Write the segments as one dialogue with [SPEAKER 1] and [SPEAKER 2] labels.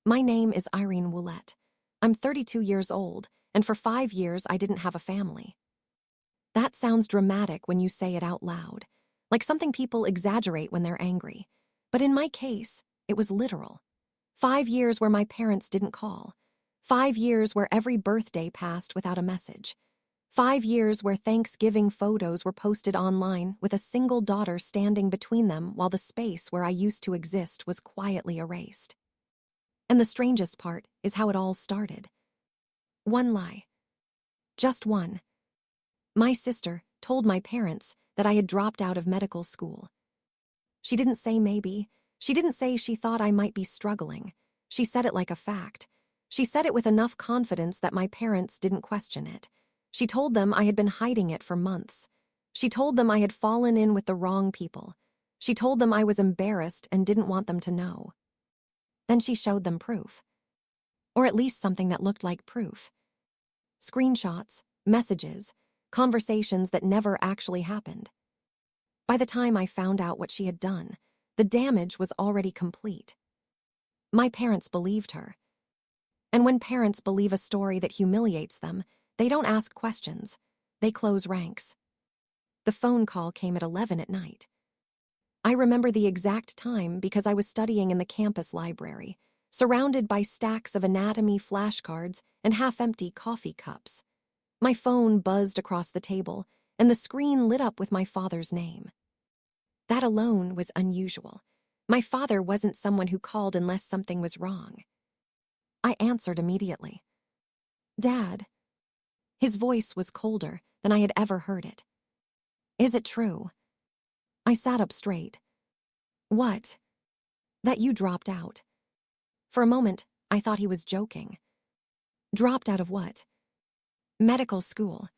[SPEAKER 1] My name is Irene Woolette. I'm 32 years old, and for 5 years I didn't have a family. That sounds dramatic when you say it out loud, like something people exaggerate when they're angry. But in my case, it was literal. 5 years where my parents didn't call. 5 years where every birthday passed without a message. 5 years where Thanksgiving photos were posted online with a single daughter standing between them while the space where I used to exist was quietly erased. And the strangest part is how it all started. One lie. Just one. My sister told my parents that I had dropped out of medical school. She didn't say maybe. She didn't say she thought I might be struggling. She said it like a fact. She said it with enough confidence that my parents didn't question it. She told them I had been hiding it for months. She told them I had fallen in with the wrong people. She told them I was embarrassed and didn't want them to know. Then she showed them proof. Or at least something that looked like proof. Screenshots, messages, conversations that never actually happened. By the time I found out what she had done, the damage was already complete. My parents believed her. And when parents believe a story that humiliates them, they don't ask questions. They close ranks. The phone call came at 11 at night. I remember the exact time because I was studying in the campus library, surrounded by stacks of anatomy flashcards and half-empty coffee cups. My phone buzzed across the table, and the screen lit up with my father's name. That alone was unusual. My father wasn't someone who called unless something was wrong. I answered immediately. "Dad." His voice was colder than I had ever heard it. "Is it true?" I sat up straight. "What?" "That you dropped out." For a moment, I thought he was joking. "Dropped out of what?" "Medical school."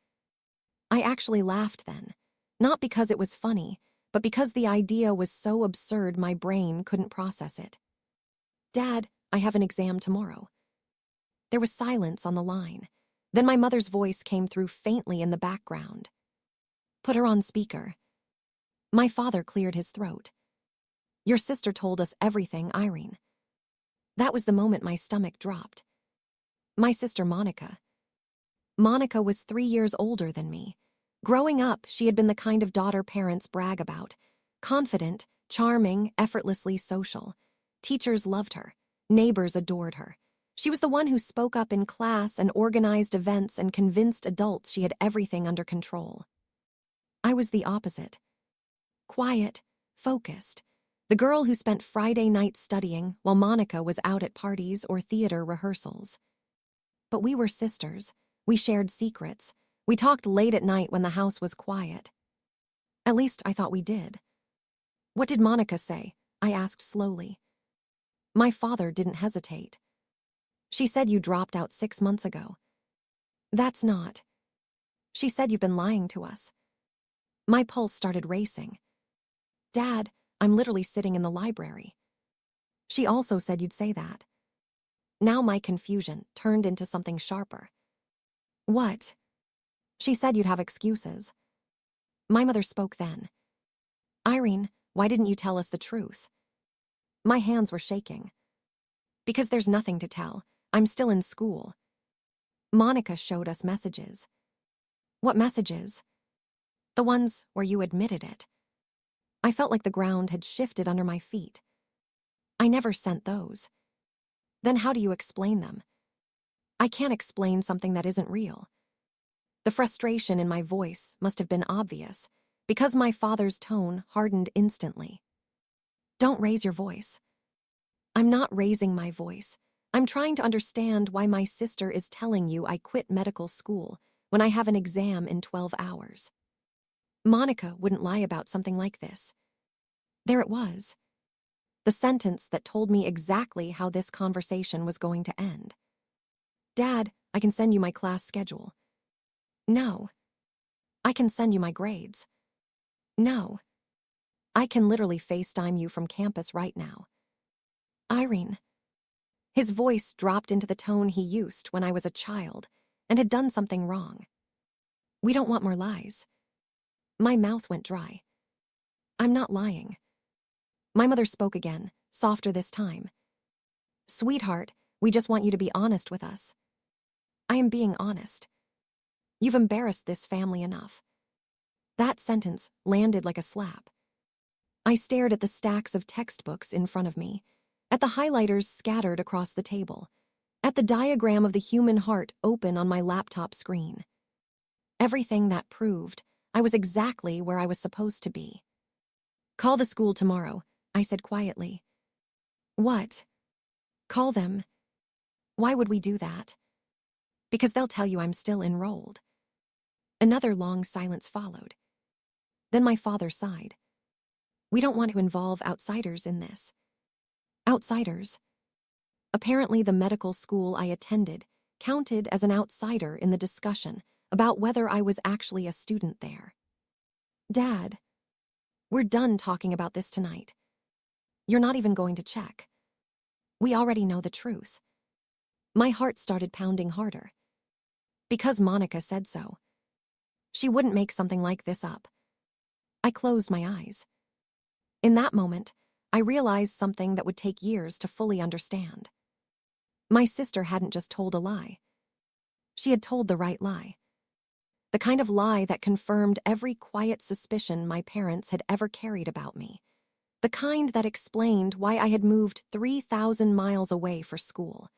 [SPEAKER 1] I actually laughed then, not because it was funny, but because the idea was so absurd my brain couldn't process it. "Dad, I have an exam tomorrow." There was silence on the line. Then my mother's voice came through faintly in the background. "Put her on speaker." My father cleared his throat. "Your sister told us everything, Irene." That was the moment my stomach dropped. My sister Monica. Monica was 3 years older than me. Growing up, she had been the kind of daughter parents brag about. Confident, charming, effortlessly social. Teachers loved her. Neighbors adored her. She was the one who spoke up in class and organized events and convinced adults she had everything under control. I was the opposite. Quiet, focused. The girl who spent Friday nights studying while Monica was out at parties or theater rehearsals. But we were sisters. We shared secrets. We talked late at night when the house was quiet. At least I thought we did. "What did Monica say?" I asked slowly. My father didn't hesitate. "She said you dropped out 6 months ago." "That's not." "She said you've been lying to us." My pulse started racing. "Dad, I'm literally sitting in the library." "She also said you'd say that." Now my confusion turned into something sharper. "What?" "She said you'd have excuses." My mother spoke then. "Irene, why didn't you tell us the truth?" My hands were shaking. "Because there's nothing to tell. I'm still in school." Monica showed us messages. "What messages?" "The ones where you admitted it." I felt like the ground had shifted under my feet. "I never sent those." "Then how do you explain them?" "I can't explain something that isn't real." The frustration in my voice must have been obvious, because my father's tone hardened instantly. "Don't raise your voice." "I'm not raising my voice. I'm trying to understand why my sister is telling you I quit medical school when I have an exam in 12 hours. Monica wouldn't lie about something like this." There it was. The sentence that told me exactly how this conversation was going to end. "Dad, I can send you my class schedule." "No." "I can send you my grades." "No." "I can literally FaceTime you from campus right now." "Irene." His voice dropped into the tone he used when I was a child and had done something wrong. "We don't want more lies." My mouth went dry. "I'm not lying." My mother spoke again, softer this time. Sweetheart, we just want you to be honest with us. I am being honest. You've embarrassed this family enough. That sentence landed like a slap. I stared at the stacks of textbooks in front of me, at the highlighters scattered across the table, at the diagram of the human heart open on my laptop screen. Everything that proved I was exactly where I was supposed to be. Call the school tomorrow, I said quietly. What? Call them? Why would we do that? Because they'll tell you I'm still enrolled. Another long silence followed. Then my father sighed. We don't want to involve outsiders in this. Outsiders? Apparently, the medical school I attended counted as an outsider in the discussion about whether I was actually a student there. Dad, we're done talking about this tonight. You're not even going to check. We already know the truth. My heart started pounding harder. Because Monica said so. She wouldn't make something like this up. I closed my eyes. In that moment, I realized something that would take years to fully understand. My sister hadn't just told a lie. She had told the right lie. The kind of lie that confirmed every quiet suspicion my parents had ever carried about me. The kind that explained why I had moved 3,000 miles away for school.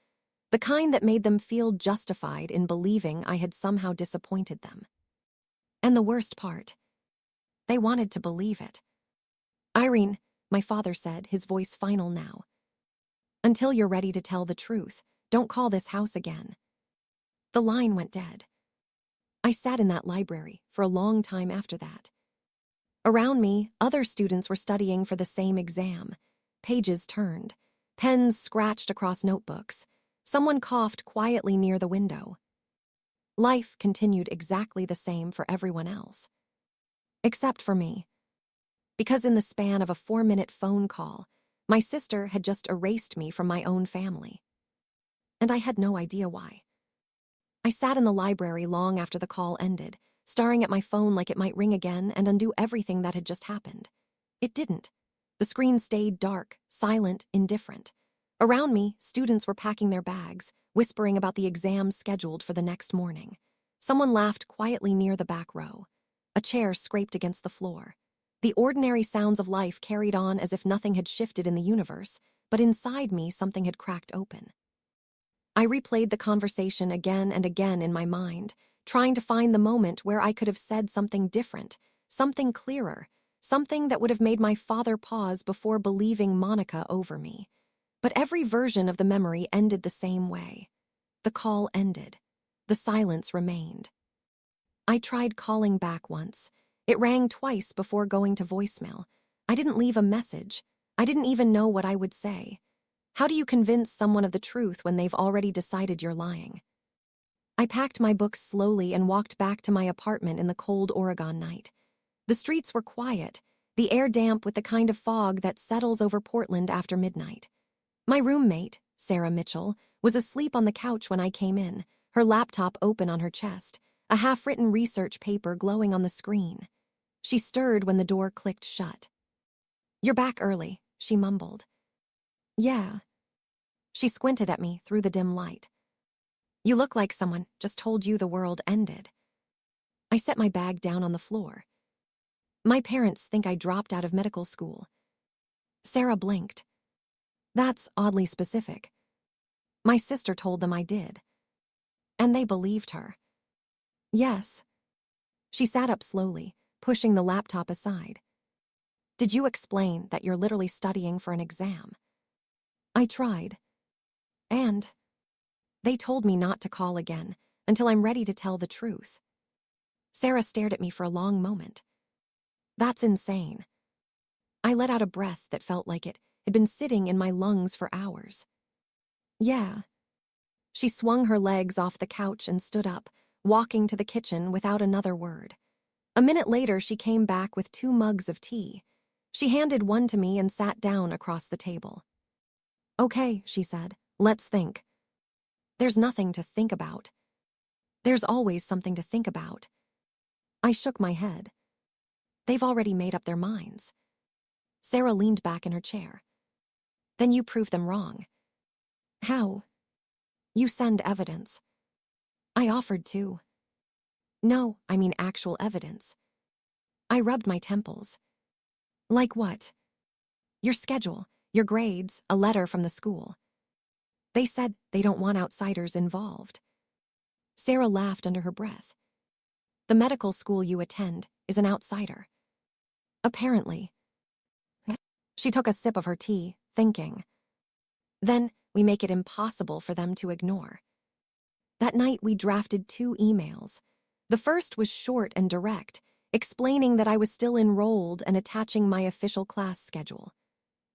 [SPEAKER 1] The kind that made them feel justified in believing I had somehow disappointed them. And the worst part, they wanted to believe it. Irene, my father said, his voice final now. Until you're ready to tell the truth, don't call this house again. The line went dead. I sat in that library for a long time after that. Around me, other students were studying for the same exam. Pages turned, pens scratched across notebooks. Someone coughed quietly near the window. Life continued exactly the same for everyone else. Except for me. Because in the span of a 4-minute phone call, my sister had just erased me from my own family. And I had no idea why. I sat in the library long after the call ended, staring at my phone like it might ring again and undo everything that had just happened. It didn't. The screen stayed dark, silent, indifferent. Around me, students were packing their bags, whispering about the exams scheduled for the next morning. Someone laughed quietly near the back row. A chair scraped against the floor. The ordinary sounds of life carried on as if nothing had shifted in the universe, but inside me something had cracked open. I replayed the conversation again and again in my mind, trying to find the moment where I could have said something different, something clearer, something that would have made my father pause before believing Monica over me. But every version of the memory ended the same way. The call ended. The silence remained. I tried calling back once. It rang twice before going to voicemail. I didn't leave a message. I didn't even know what I would say. How do you convince someone of the truth when they've already decided you're lying? I packed my books slowly and walked back to my apartment in the cold Oregon night. The streets were quiet, the air damp with the kind of fog that settles over Portland after midnight. My roommate, Sarah Mitchell, was asleep on the couch when I came in, her laptop open on her chest, a half-written research paper glowing on the screen. She stirred when the door clicked shut. "You're back early," she mumbled. "Yeah." She squinted at me through the dim light. "You look like someone just told you the world ended." I set my bag down on the floor. "My parents think I dropped out of medical school." Sarah blinked. "That's oddly specific." My sister told them I did. And they believed her. "Yes." She sat up slowly, pushing the laptop aside. "Did you explain that you're literally studying for an exam?" I tried. "And?" "They told me not to call again until I'm ready to tell the truth." Sarah stared at me for a long moment. "That's insane." I let out a breath that felt like it had been sitting in my lungs for hours. "Yeah." She swung her legs off the couch and stood up, walking to the kitchen without another word. A minute later, she came back with 2 mugs of tea. She handed one to me and sat down across the table. "Okay," she said, "let's think." "There's nothing to think about." "There's always something to think about." I shook my head. "They've already made up their minds." Sarah leaned back in her chair. "Then you prove them wrong." How? You send evidence. I offered to. No, I mean actual evidence. I rubbed my temples. Like what? Your schedule, your grades, a letter from the school. They said they don't want outsiders involved. Sarah laughed under her breath. The medical school you attend is an outsider. Apparently. She took a sip of her tea, thinking. Then we make it impossible for them to ignore. That night we drafted 2 emails. The first was short and direct, explaining that I was still enrolled and attaching my official class schedule.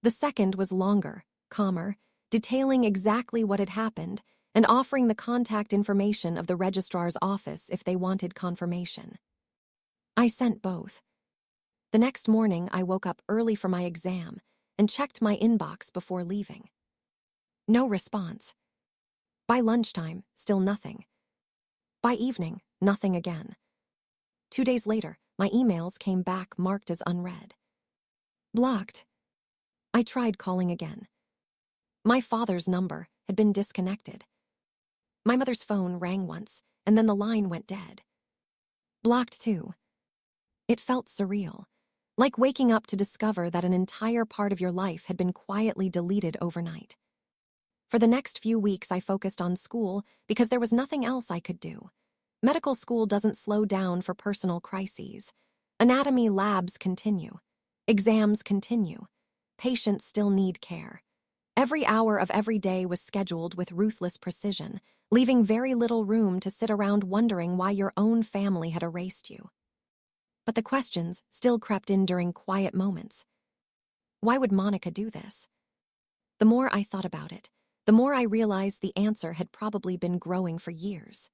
[SPEAKER 1] The second was longer, calmer, detailing exactly what had happened and offering the contact information of the registrar's office if they wanted confirmation. I sent both. The next morning, I woke up early for my exam and checked my inbox before leaving. No response. By lunchtime, still nothing. By evening, nothing again. 2 days later, my emails came back marked as unread. Blocked. I tried calling again. My father's number had been disconnected. My mother's phone rang once, and then the line went dead. Blocked too. It felt surreal, like waking up to discover that an entire part of your life had been quietly deleted overnight. For the next few weeks, I focused on school because there was nothing else I could do. Medical school doesn't slow down for personal crises. Anatomy labs continue. Exams continue. Patients still need care. Every hour of every day was scheduled with ruthless precision, leaving very little room to sit around wondering why your own family had erased you. But the questions still crept in during quiet moments. Why would Monica do this? The more I thought about it, the more I realized the answer had probably been growing for years.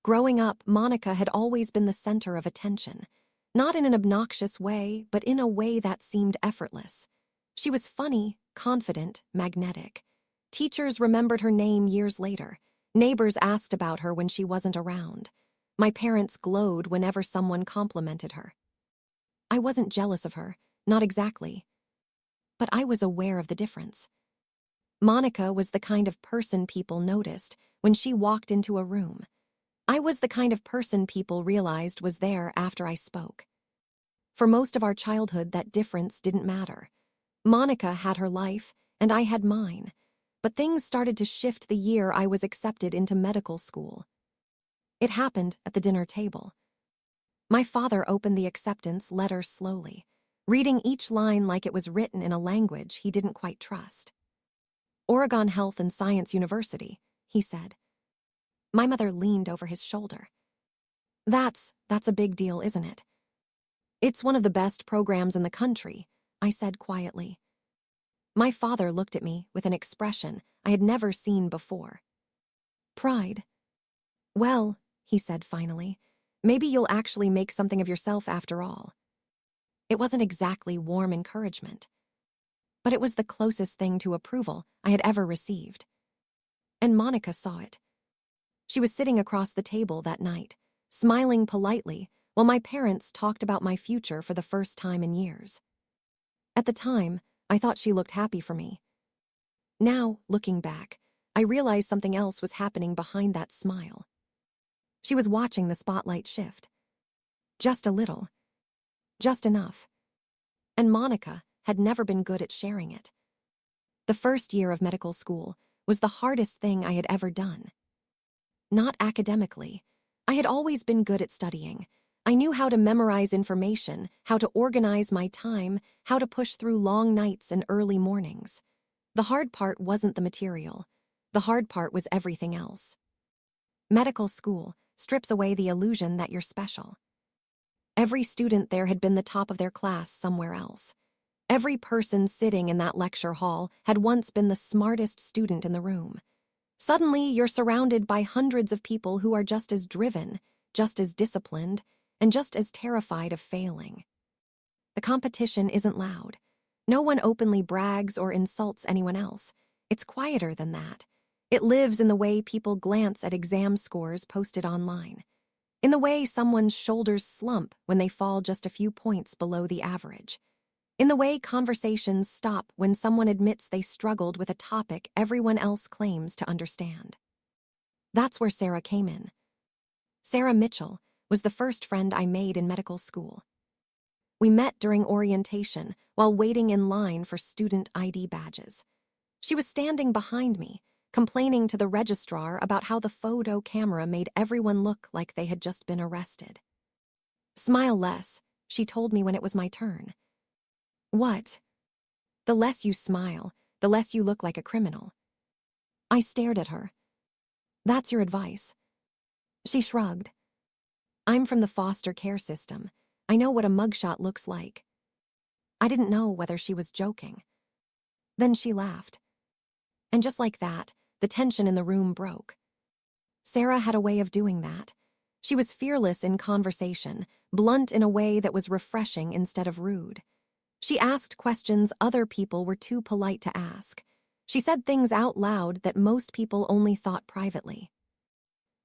[SPEAKER 1] Growing up, Monica had always been the center of attention, not in an obnoxious way, but in a way that seemed effortless. She was funny, confident, magnetic. Teachers remembered her name years later. Neighbors asked about her when she wasn't around. My parents glowed whenever someone complimented her. I wasn't jealous of her, not exactly. But I was aware of the difference. Monica was the kind of person people noticed when she walked into a room. I was the kind of person people realized was there after I spoke. For most of our childhood, that difference didn't matter. Monica had her life, and I had mine. But things started to shift the year I was accepted into medical school. It happened at the dinner table. My father opened the acceptance letter slowly, reading each line like it was written in a language he didn't quite trust. Oregon Health and Science University, he said. My mother leaned over his shoulder. That's a big deal, isn't it? It's one of the best programs in the country, I said quietly. My father looked at me with an expression I had never seen before. Pride. Well, he said finally, maybe you'll actually make something of yourself after all. It wasn't exactly warm encouragement, but it was the closest thing to approval I had ever received. And Monica saw it. She was sitting across the table that night, smiling politely while my parents talked about my future for the first time in years. At the time, I thought she looked happy for me. Now, looking back, I realized something else was happening behind that smile. She was watching the spotlight shift. Just a little. Just enough. And Monica had never been good at sharing it. The first year of medical school was the hardest thing I had ever done. Not academically. I had always been good at studying. I knew how to memorize information, how to organize my time, how to push through long nights and early mornings. The hard part wasn't the material. The hard part was everything else. Medical school strips away the illusion that you're special. Every student there had been the top of their class somewhere else. Every person sitting in that lecture hall had once been the smartest student in the room. Suddenly, you're surrounded by hundreds of people who are just as driven, just as disciplined, and just as terrified of failing. The competition isn't loud. No one openly brags or insults anyone else. It's quieter than that. It lives in the way people glance at exam scores posted online, in the way someone's shoulders slump when they fall just a few points below the average. in the way conversations stop when someone admits they struggled with a topic everyone else claims to understand. That's where Sarah came in. Sarah Mitchell was the first friend I made in medical school. We met during orientation while waiting in line for student ID badges. She was standing behind me, complaining to the registrar about how the photo camera made everyone look like they had just been arrested. "Smile less," she told me when it was my turn. "What?" "The less you smile, the less you look like a criminal." I stared at her. "That's your advice?" She shrugged. "I'm from the foster care system. I know what a mugshot looks like." I didn't know whether she was joking. Then she laughed. And just like that, the tension in the room broke. Sarah had a way of doing that. She was fearless in conversation, blunt in a way that was refreshing instead of rude. She asked questions other people were too polite to ask. She said things out loud that most people only thought privately.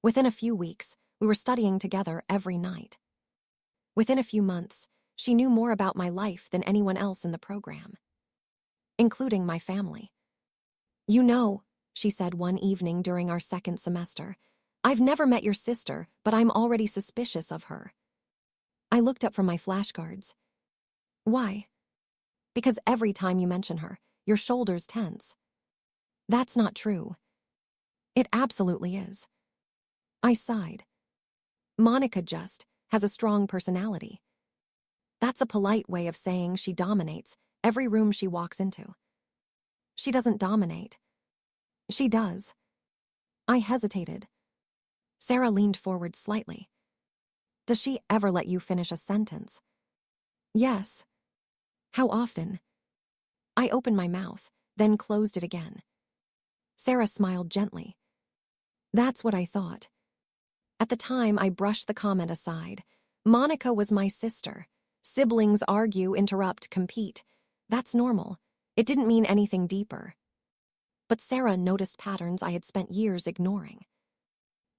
[SPEAKER 1] Within a few weeks, we were studying together every night. Within a few months, she knew more about my life than anyone else in the program, including my family. "You know," she said one evening during our second semester, "I've never met your sister, but I'm already suspicious of her." I looked up from my flashcards. "Why?" "Because every time you mention her, your shoulders tense." "That's not true." "It absolutely is." I sighed. "Monica just has a strong personality." That's a polite way of saying she dominates every room she walks into. "She doesn't dominate." "She does." I hesitated. Sarah leaned forward slightly. "Does she ever let you finish a sentence?" "Yes." "How often?" I opened my mouth, then closed it again. Sarah smiled gently. "That's what I thought." At the time, I brushed the comment aside. Monica was my sister. Siblings argue, interrupt, compete. That's normal. It didn't mean anything deeper. But Sarah noticed patterns I had spent years ignoring.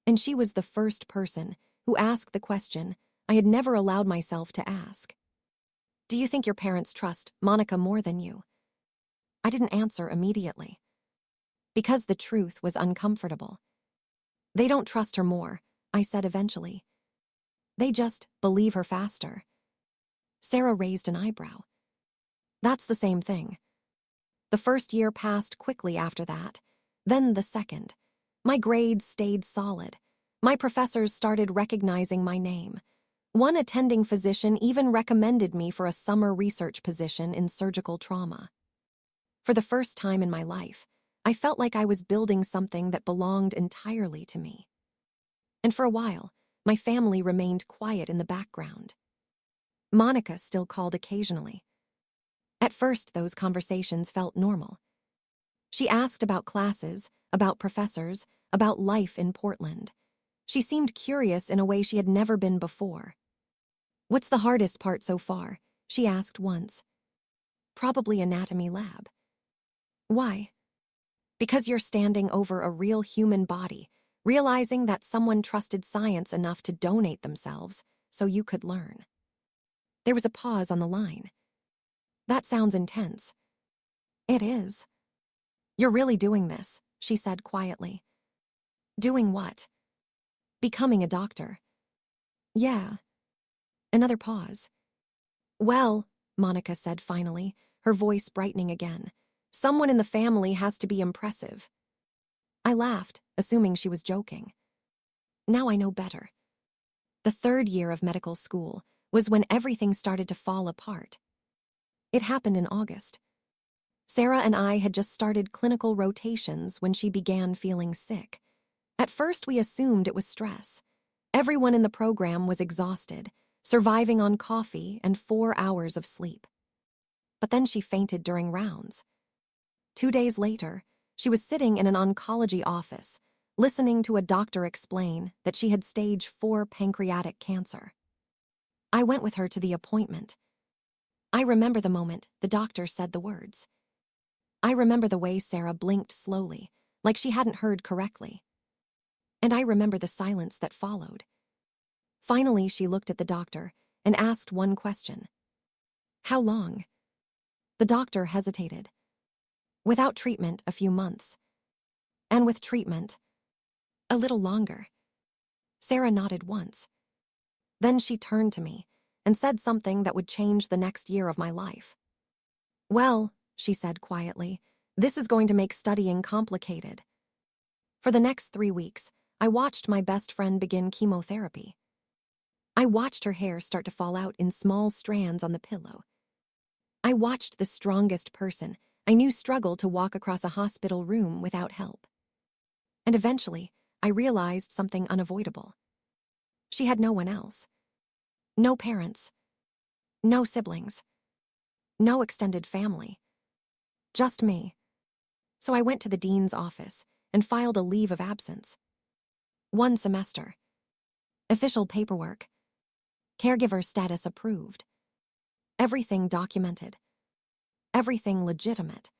[SPEAKER 1] And she was the first person who asked the question I had never allowed myself to ask. "Do you think your parents trust Monica more than you?" I didn't answer immediately, because the truth was uncomfortable. "They don't trust her more," I said eventually. "They just believe her faster." Sarah raised an eyebrow. "That's the same thing." The first year passed quickly after that, then the second. My grades stayed solid. My professors started recognizing my name. One attending physician even recommended me for a summer research position in surgical trauma. For the first time in my life, I felt like I was building something that belonged entirely to me. And for a while, my family remained quiet in the background. Monica still called occasionally. At first, those conversations felt normal. She asked about classes, about professors, about life in Portland. She seemed curious in a way she had never been before. "What's the hardest part so far?" she asked once. "Probably anatomy lab." "Why?" "Because you're standing over a real human body, realizing that someone trusted science enough to donate themselves so you could learn." There was a pause on the line. "That sounds intense." "It is." "You're really doing this," she said quietly. "Doing what?" "Becoming a doctor." "Yeah." Another pause. "Well," Monica said finally, her voice brightening again, "someone in the family has to be impressive." I laughed, assuming she was joking. Now I know better. The third year of medical school was when everything started to fall apart. It happened in August. Sarah and I had just started clinical rotations when she began feeling sick. At first, we assumed it was stress. Everyone in the program was exhausted, surviving on coffee and 4 hours of sleep. But then she fainted during rounds. 2 days later, she was sitting in an oncology office, listening to a doctor explain that she had stage 4 pancreatic cancer. I went with her to the appointment. I remember the moment the doctor said the words. I remember the way Sarah blinked slowly, like she hadn't heard correctly. And I remember the silence that followed. Finally, she looked at the doctor and asked one question. "How long?" The doctor hesitated. Without treatment, a few months. And with treatment, a little longer. Sarah nodded once. Then she turned to me and said something that would change the next year of my life. Well, she said quietly, this is going to make studying complicated. For the next 3 weeks, I watched my best friend begin chemotherapy. I watched her hair start to fall out in small strands on the pillow. I watched the strongest person I knew struggle to walk across a hospital room without help. And eventually, I realized something unavoidable. She had no one else. No parents. No siblings. No extended family. Just me. So I went to the dean's office and filed a leave of absence. 1 semester. Official paperwork. Caregiver status approved. Everything documented. Everything legitimate.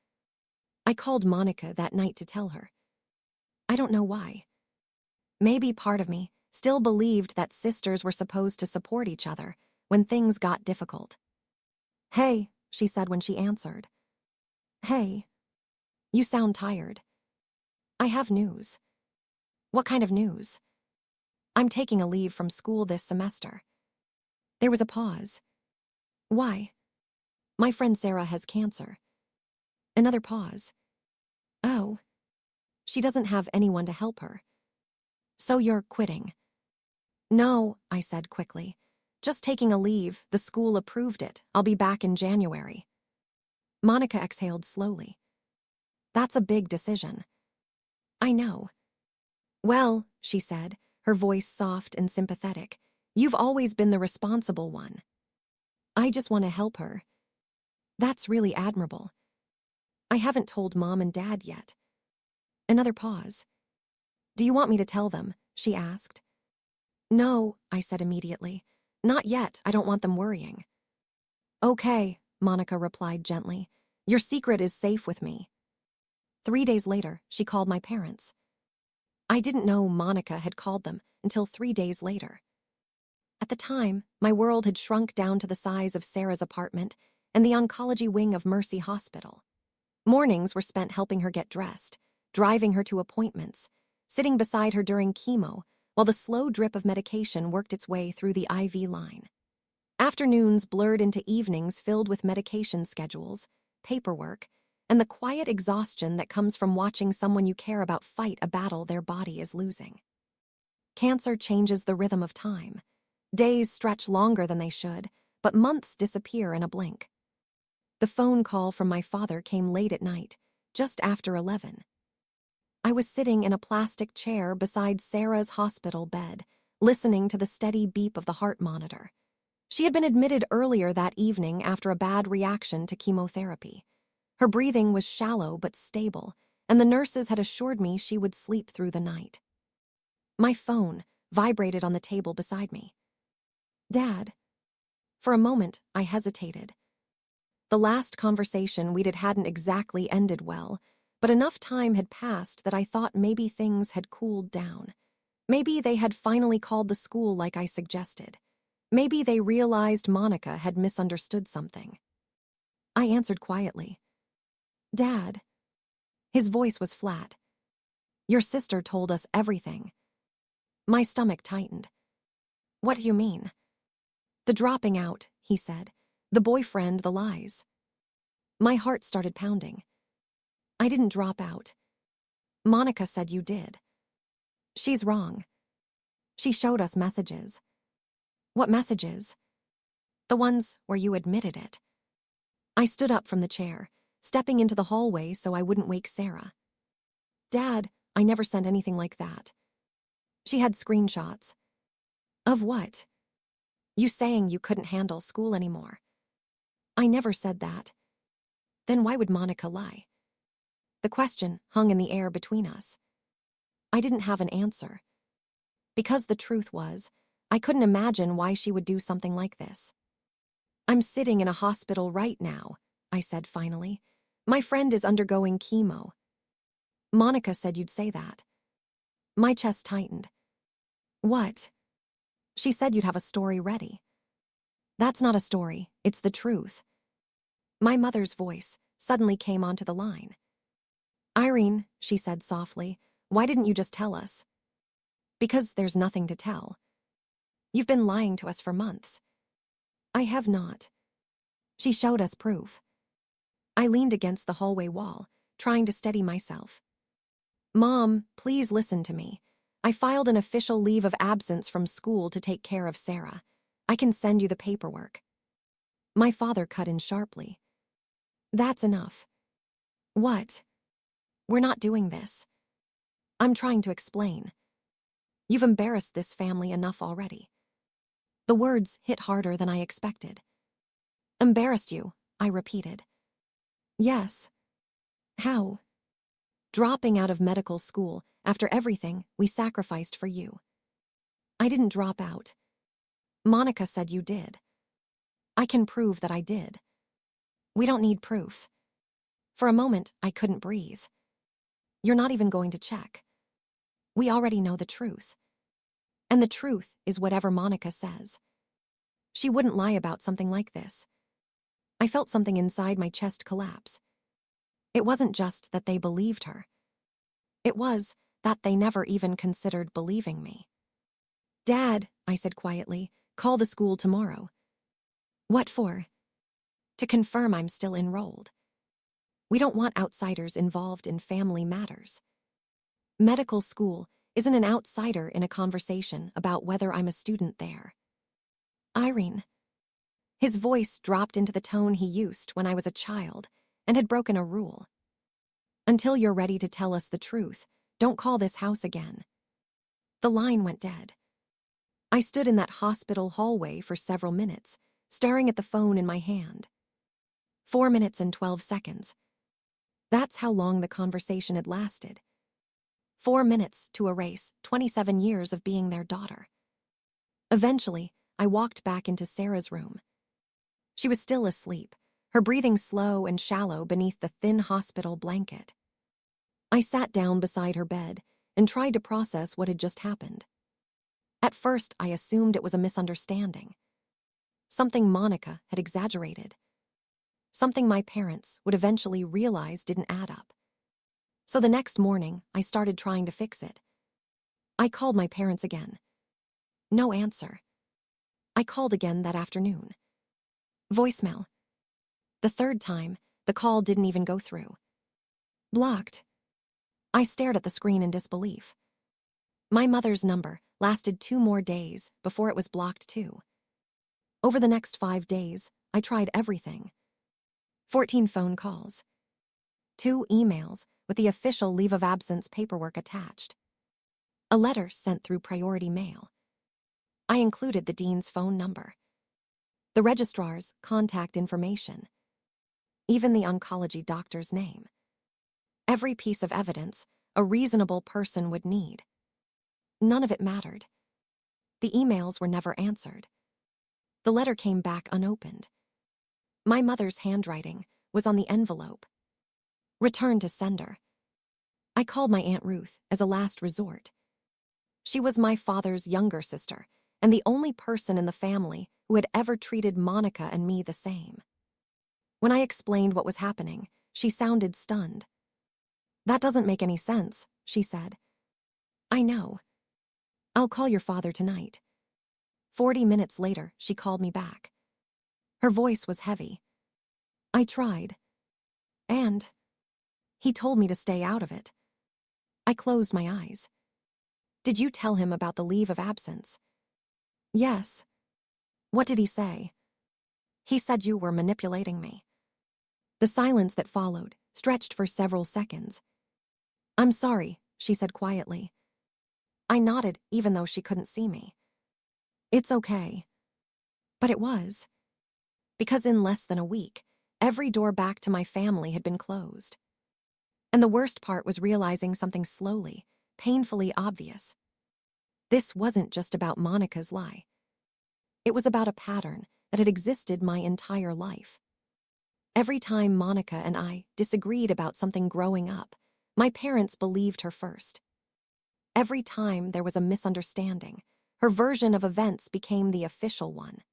[SPEAKER 1] I called Monica that night to tell her. I don't know why. Maybe part of me still believed that sisters were supposed to support each other when things got difficult. Hey, she said when she answered. Hey, you sound tired. I have news. What kind of news? I'm taking a leave from school this semester. There was a pause. Why? My friend Sarah has cancer. Another pause. Oh. She doesn't have anyone to help her. So you're quitting? No, I said quickly. Just taking a leave. The school approved it. I'll be back in January. Monica exhaled slowly. That's a big decision. I know. Well, she said, her voice soft and sympathetic, you've always been the responsible one. I just want to help her. That's really admirable. I haven't told Mom and Dad yet. Another pause. Do you want me to tell them? She asked. No, I said immediately. Not yet. I don't want them worrying. Okay, Monica replied gently. Your secret is safe with me. 3 days later, she called my parents. I didn't know Monica had called them until 3 days later. At the time, my world had shrunk down to the size of Sarah's apartment and the oncology wing of Mercy Hospital. Mornings were spent helping her get dressed, driving her to appointments, sitting beside her during chemo, while the slow drip of medication worked its way through the IV line. Afternoons blurred into evenings filled with medication schedules, paperwork, and the quiet exhaustion that comes from watching someone you care about fight a battle their body is losing. Cancer changes the rhythm of time. Days stretch longer than they should, but months disappear in a blink. The phone call from my father came late at night, just after 11. I was sitting in a plastic chair beside Sarah's hospital bed, listening to the steady beep of the heart monitor. She had been admitted earlier that evening after a bad reaction to chemotherapy. Her breathing was shallow but stable, and the nurses had assured me she would sleep through the night. My phone vibrated on the table beside me. Dad. For a moment, I hesitated. The last conversation we'd had hadn't exactly ended well, but enough time had passed that I thought maybe things had cooled down. Maybe they had finally called the school like I suggested. Maybe they realized Monica had misunderstood something. I answered quietly. Dad. His voice was flat. Your sister told us everything. My stomach tightened. What do you mean? The dropping out, he said. The boyfriend, the lies. My heart started pounding. I didn't drop out. Monica said you did. She's wrong. She showed us messages. What messages? The ones where you admitted it. I stood up from the chair, stepping into the hallway so I wouldn't wake Sarah. Dad, I never sent anything like that. She had screenshots. Of what? You saying you couldn't handle school anymore. I never said that. Then why would Monica lie? The question hung in the air between us. I didn't have an answer. Because the truth was, I couldn't imagine why she would do something like this. I'm sitting in a hospital right now, I said finally. My friend is undergoing chemo. Monica said you'd say that. My chest tightened. What? She said you'd have a story ready. That's not a story, it's the truth. My mother's voice suddenly came onto the line. "Irene," she said softly, "why didn't you just tell us?" "Because there's nothing to tell. You've been lying to us for months." "I have not." She showed us proof. I leaned against the hallway wall, trying to steady myself. "Mom, please listen to me. I filed an official leave of absence from school to take care of Sarah. I can send you the paperwork." My father cut in sharply. "That's enough." "What?" "We're not doing this." I'm trying to explain. "You've embarrassed this family enough already." The words hit harder than I expected. "Embarrassed you," I repeated. "Yes." "How?" "Dropping out of medical school after everything we sacrificed for you." "I didn't drop out. Monica said you did." "I can prove that I did." "We don't need proof." For a moment, I couldn't breathe. "You're not even going to check." "We already know the truth. And the truth is whatever Monica says. She wouldn't lie about something like this." I felt something inside my chest collapse. It wasn't just that they believed her. It was that they never even considered believing me. "Dad," I said quietly, "call the school tomorrow." "What for?" "To confirm I'm still enrolled. We don't want outsiders involved in family matters. Medical school isn't an outsider in a conversation about whether I'm a student there." "Irene." His voice dropped into the tone he used when I was a child and had broken a rule. "Until you're ready to tell us the truth, don't call this house again." The line went dead. I stood in that hospital hallway for several minutes, staring at the phone in my hand. 4 minutes and 12 seconds. That's how long the conversation had lasted. 4 minutes to erase 27 years of being their daughter. Eventually, I walked back into Sarah's room. She was still asleep, her breathing slow and shallow beneath the thin hospital blanket. I sat down beside her bed and tried to process what had just happened. At first, I assumed it was a misunderstanding. Something Monica had exaggerated. Something my parents would eventually realize didn't add up. So the next morning, I started trying to fix it. I called my parents again. No answer. I called again that afternoon. Voicemail. The third time, the call didn't even go through. Blocked. I stared at the screen in disbelief. My mother's number lasted 2 more days before it was blocked too. Over the next 5 days, I tried everything. 14 phone calls. 2 emails with the official leave of absence paperwork attached. A letter sent through priority mail. I included the dean's phone number, the registrar's contact information, even the oncology doctor's name. Every piece of evidence a reasonable person would need. None of it mattered. The emails were never answered. The letter came back unopened. My mother's handwriting was on the envelope. Return to sender. I called my Aunt Ruth as a last resort. She was my father's younger sister and the only person in the family who had ever treated Monica and me the same. When I explained what was happening, she sounded stunned. "That doesn't make any sense," she said. "I know. I'll call your father tonight." 40 minutes later, she called me back. Her voice was heavy. "I tried. And he told me to stay out of it." I closed my eyes. "Did you tell him about the leave of absence?" "Yes." "What did he say?" "He said you were manipulating me." The silence that followed stretched for several seconds. "I'm sorry," she said quietly. I nodded even though she couldn't see me. "It's okay." But it was. Because in less than a week, every door back to my family had been closed. And the worst part was realizing something slowly, painfully obvious. This wasn't just about Monica's lie. It was about a pattern that had existed my entire life. Every time Monica and I disagreed about something growing up, my parents believed her first. Every time there was a misunderstanding, her version of events became the official one.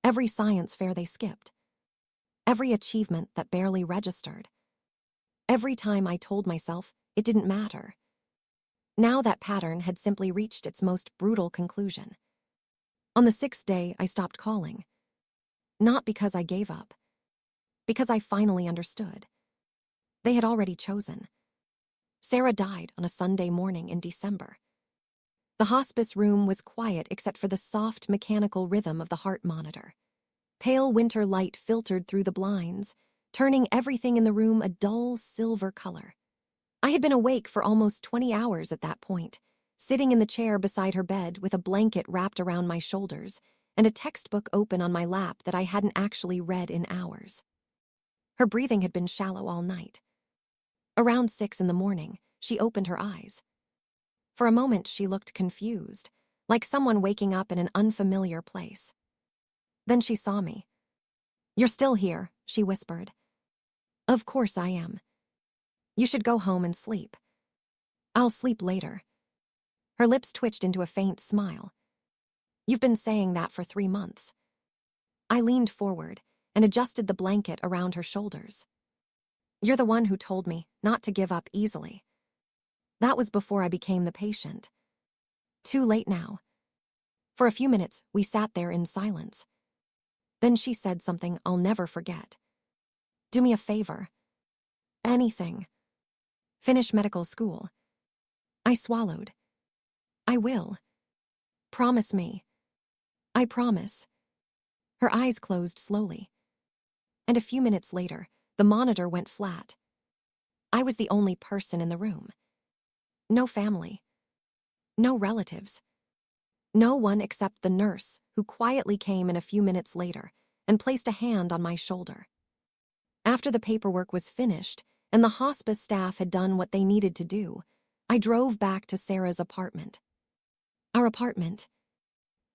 [SPEAKER 1] Every science fair they skipped. every achievement that barely registered. Every time I told myself it didn't matter. Now that pattern had simply reached its most brutal conclusion. On the 6th day, I stopped calling. Not because I gave up, because I finally understood. They had already chosen. Sarah died on a Sunday morning in December. The hospice room was quiet except for the soft, mechanical rhythm of the heart monitor. Pale winter light filtered through the blinds, turning everything in the room a dull silver color. I had been awake for almost 20 hours at that point, sitting in the chair beside her bed with a blanket wrapped around my shoulders and a textbook open on my lap that I hadn't actually read in hours. Her breathing had been shallow all night. Around 6 in the morning, she opened her eyes. For a moment, she looked confused, like someone waking up in an unfamiliar place. Then she saw me. "You're still here," she whispered. "Of course I am. You should go home and sleep." "I'll sleep later." Her lips twitched into a faint smile. "You've been saying that for 3 months." I leaned forward and adjusted the blanket around her shoulders. "You're the one who told me not to give up easily." That was before I became the patient. Too late now. For a few minutes, we sat there in silence. Then she said something I'll never forget. "Do me a favor." "Anything." "Finish medical school." I swallowed. "I will." "Promise me." "I promise." Her eyes closed slowly. And a few minutes later, the monitor went flat. I was the only person in the room. No family. No relatives. No one except the nurse, who quietly came in a few minutes later and placed a hand on my shoulder. After the paperwork was finished and the hospice staff had done what they needed to do, I drove back to Sarah's apartment. Our apartment.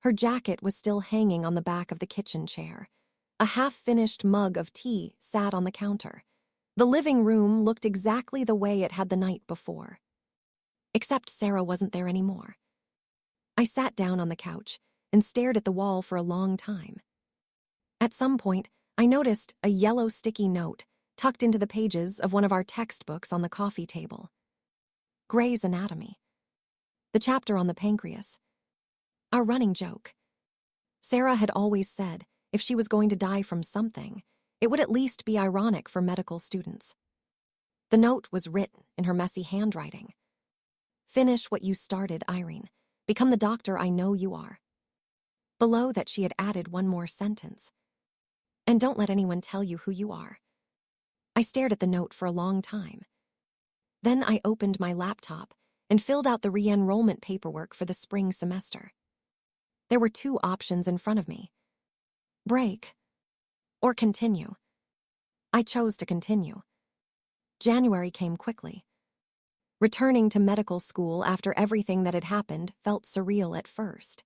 [SPEAKER 1] Her jacket was still hanging on the back of the kitchen chair. A half-finished mug of tea sat on the counter. The living room looked exactly the way it had the night before. Except Sarah wasn't there anymore. I sat down on the couch and stared at the wall for a long time. At some point, I noticed a yellow sticky note tucked into the pages of one of our textbooks on the coffee table. Gray's Anatomy. The chapter on the pancreas. Our running joke. Sarah had always said if she was going to die from something, it would at least be ironic for medical students. The note was written in her messy handwriting. "Finish what you started, Irene. Become the doctor I know you are." Below that, she had added one more sentence. "And don't let anyone tell you who you are." I stared at the note for a long time. Then I opened my laptop and filled out the re-enrollment paperwork for the spring semester. There were 2 options in front of me. Break or continue. I chose to continue. January came quickly. Returning to medical school after everything that had happened felt surreal at first.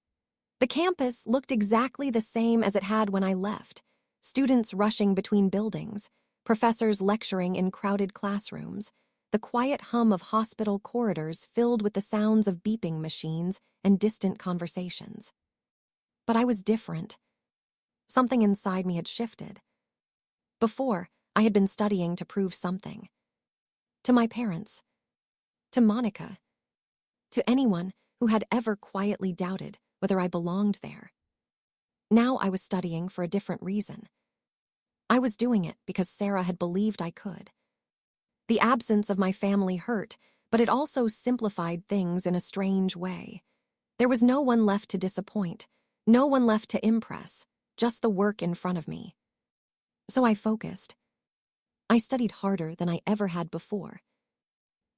[SPEAKER 1] The campus looked exactly the same as it had when I left. Students rushing between buildings, professors lecturing in crowded classrooms, the quiet hum of hospital corridors filled with the sounds of beeping machines and distant conversations. But I was different. Something inside me had shifted. Before, I had been studying to prove something. To my parents. To Monica. To anyone who had ever quietly doubted whether I belonged there. Now I was studying for a different reason. I was doing it because Sarah had believed I could. The absence of my family hurt, but it also simplified things in a strange way. There was no one left to disappoint, no one left to impress, just the work in front of me. So I focused. I studied harder than I ever had before.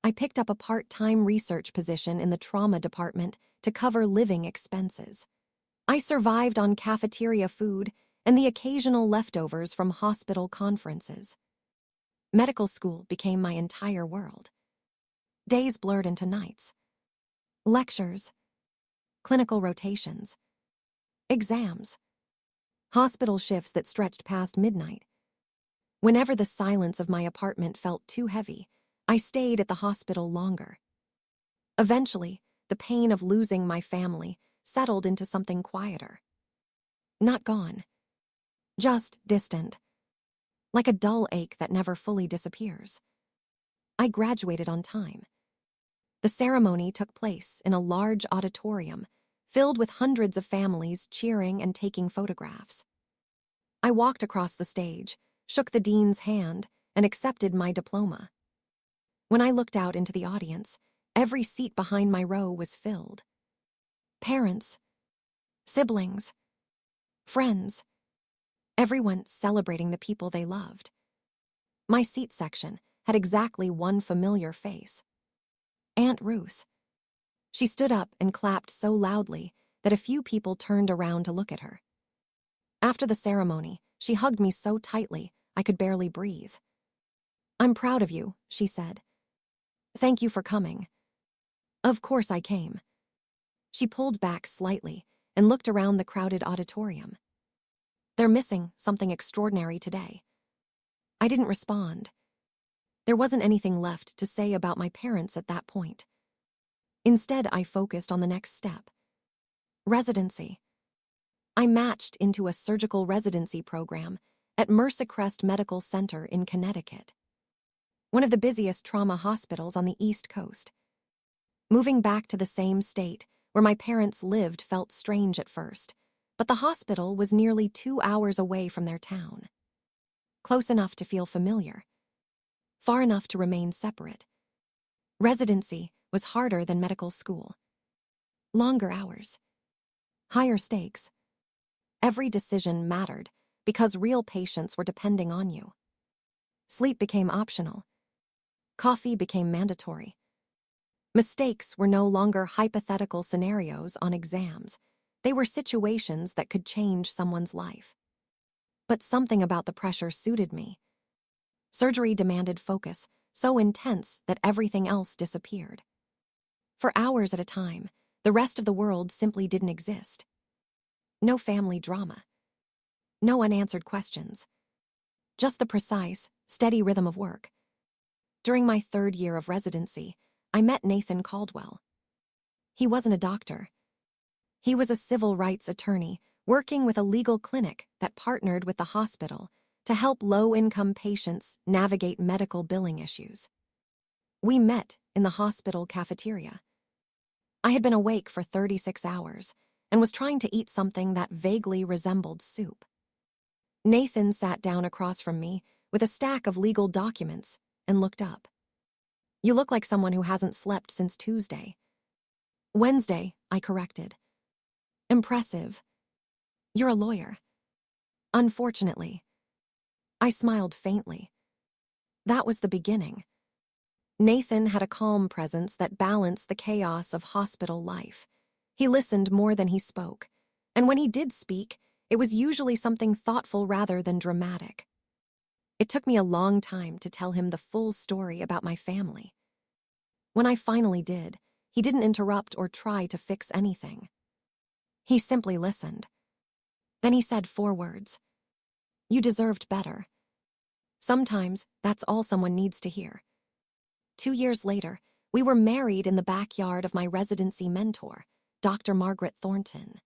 [SPEAKER 1] I picked up a part-time research position in the trauma department to cover living expenses. I survived on cafeteria food and the occasional leftovers from hospital conferences. Medical school became my entire world. Days blurred into nights. Lectures. Clinical rotations. Exams. Hospital shifts that stretched past midnight. Whenever the silence of my apartment felt too heavy, I stayed at the hospital longer. Eventually, the pain of losing my family settled into something quieter. Not gone. Just distant. like a dull ache that never fully disappears. I graduated on time. The ceremony took place in a large auditorium filled with hundreds of families cheering and taking photographs. I walked across the stage, shook the dean's hand, and accepted my diploma. When I looked out into the audience, every seat behind my row was filled. Parents, siblings, friends, everyone celebrating the people they loved. My seat section had exactly one familiar face. Aunt Ruth. She stood up and clapped so loudly that a few people turned around to look at her. After the ceremony, she hugged me so tightly I could barely breathe. "I'm proud of you," she said. "Thank you for coming." Of course I came. She pulled back slightly and looked around the crowded auditorium. "They're missing something extraordinary today." I didn't respond. There wasn't anything left to say about my parents at that point. Instead, I focused on the next step. Residency. I matched into a surgical residency program at Mercycrest Medical Center in Connecticut, one of the busiest trauma hospitals on the East Coast. Moving back to the same state where my parents lived felt strange at first, but the hospital was nearly 2 hours away from their town. Close enough to feel familiar, far enough to remain separate. Residency was harder than medical school. Longer hours, higher stakes. Every decision mattered because real patients were depending on you. Sleep became optional. Coffee became mandatory. Mistakes were no longer hypothetical scenarios on exams. They were situations that could change someone's life. But something about the pressure suited me. Surgery demanded focus so intense that everything else disappeared. For hours at a time, the rest of the world simply didn't exist. No family drama. No unanswered questions. Just the precise, steady rhythm of work. During my 3rd year of residency, I met Nathan Caldwell. He wasn't a doctor. He was a civil rights attorney working with a legal clinic that partnered with the hospital to help low-income patients navigate medical billing issues. We met in the hospital cafeteria. I had been awake for 36 hours and was trying to eat something that vaguely resembled soup. Nathan sat down across from me with a stack of legal documents and looked up. "You look like someone who hasn't slept since Tuesday." "Wednesday," I corrected. "Impressive. You're a lawyer." "Unfortunately." I smiled faintly. That was the beginning. Nathan had a calm presence that balanced the chaos of hospital life. He listened more than he spoke, and when he did speak, it was usually something thoughtful rather than dramatic. It took me a long time to tell him the full story about my family. When I finally did, he didn't interrupt or try to fix anything. He simply listened. Then he said 4 words. "You deserved better." Sometimes that's all someone needs to hear. 2 years later, we were married in the backyard of my residency mentor, Dr. Margaret Thornton.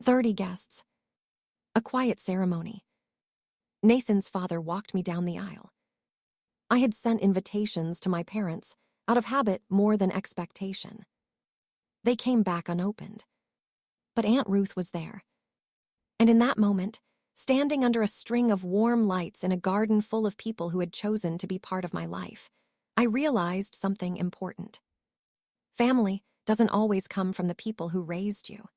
[SPEAKER 1] 30 guests. A quiet ceremony. Nathan's father walked me down the aisle. I had sent invitations to my parents, out of habit more than expectation. They came back unopened. But Aunt Ruth was there. And in that moment, standing under a string of warm lights in a garden full of people who had chosen to be part of my life, I realized something important. Family doesn't always come from the people who raised you.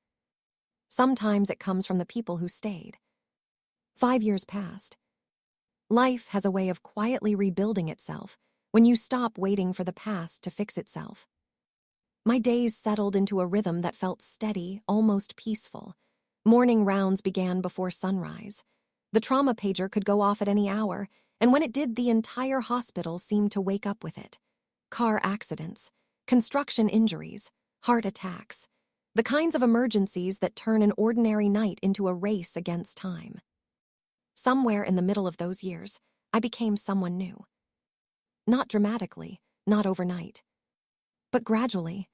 [SPEAKER 1] Sometimes it comes from the people who stayed. 5 years passed. Life has a way of quietly rebuilding itself when you stop waiting for the past to fix itself. My days settled into a rhythm that felt steady, almost peaceful. Morning rounds began before sunrise. The trauma pager could go off at any hour, and when it did, the entire hospital seemed to wake up with it. Car accidents, construction injuries, heart attacks, the kinds of emergencies that turn an ordinary night into a race against time. Somewhere in the middle of those years, I became someone new. Not dramatically, not overnight, but gradually.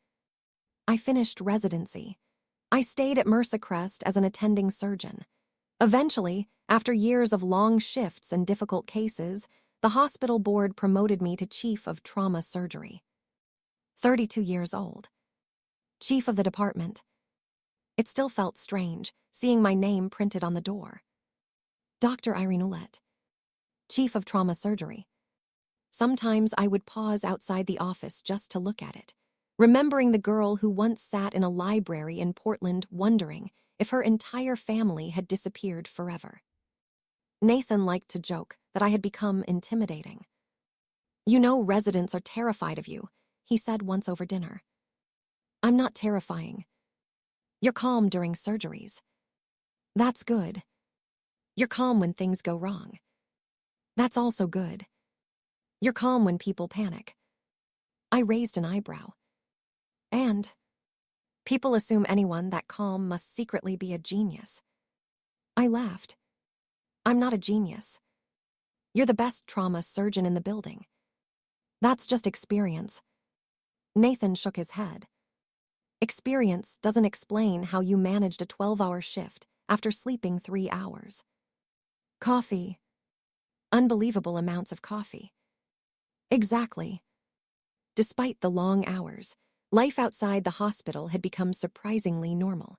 [SPEAKER 1] I finished residency. I stayed at Mercycrest as an attending surgeon, Eventually, after years of long shifts and difficult cases, the hospital board promoted me to chief of trauma surgery. 32 years old. Chief of the department. It still felt strange, seeing my name printed on the door. Dr. Irene Ouellette, chief of trauma surgery. Sometimes I would pause outside the office just to look at it, remembering the girl who once sat in a library in Portland wondering if her entire family had disappeared forever. Nathan liked to joke that I had become intimidating. "You know residents are terrified of you," he said once over dinner. "I'm not terrifying. You're calm during surgeries. That's good. You're calm when things go wrong. That's also good. You're calm when people panic." I raised an eyebrow. "And people assume anyone that calm must secretly be a genius." I laughed. "I'm not a genius. You're the best trauma surgeon in the building. That's just experience." Nathan shook his head. "Experience doesn't explain how you managed a 12-hour shift after sleeping 3 hours. Coffee. Unbelievable amounts of coffee." Exactly. Despite the long hours, life outside the hospital had become surprisingly normal.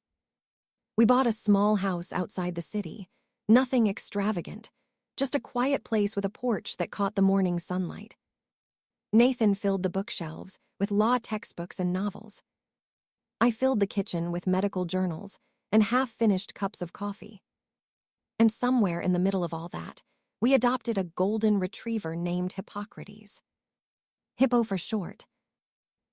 [SPEAKER 1] We bought a small house outside the city, nothing extravagant, just a quiet place with a porch that caught the morning sunlight. Nathan filled the bookshelves with law textbooks and novels. I filled the kitchen with medical journals and half-finished cups of coffee. And somewhere in the middle of all that, we adopted a golden retriever named Hippocrates. Hippo for short.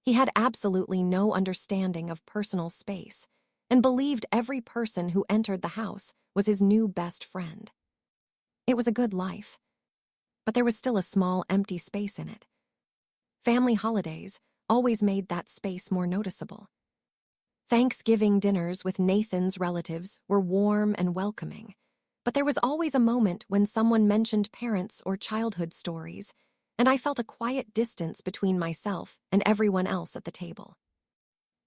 [SPEAKER 1] He had absolutely no understanding of personal space and believed every person who entered the house was his new best friend. It was a good life, but there was still a small empty space in it. Family holidays always made that space more noticeable. Thanksgiving dinners with Nathan's relatives were warm and welcoming, but there was always a moment when someone mentioned parents or childhood stories, and I felt a quiet distance between myself and everyone else at the table.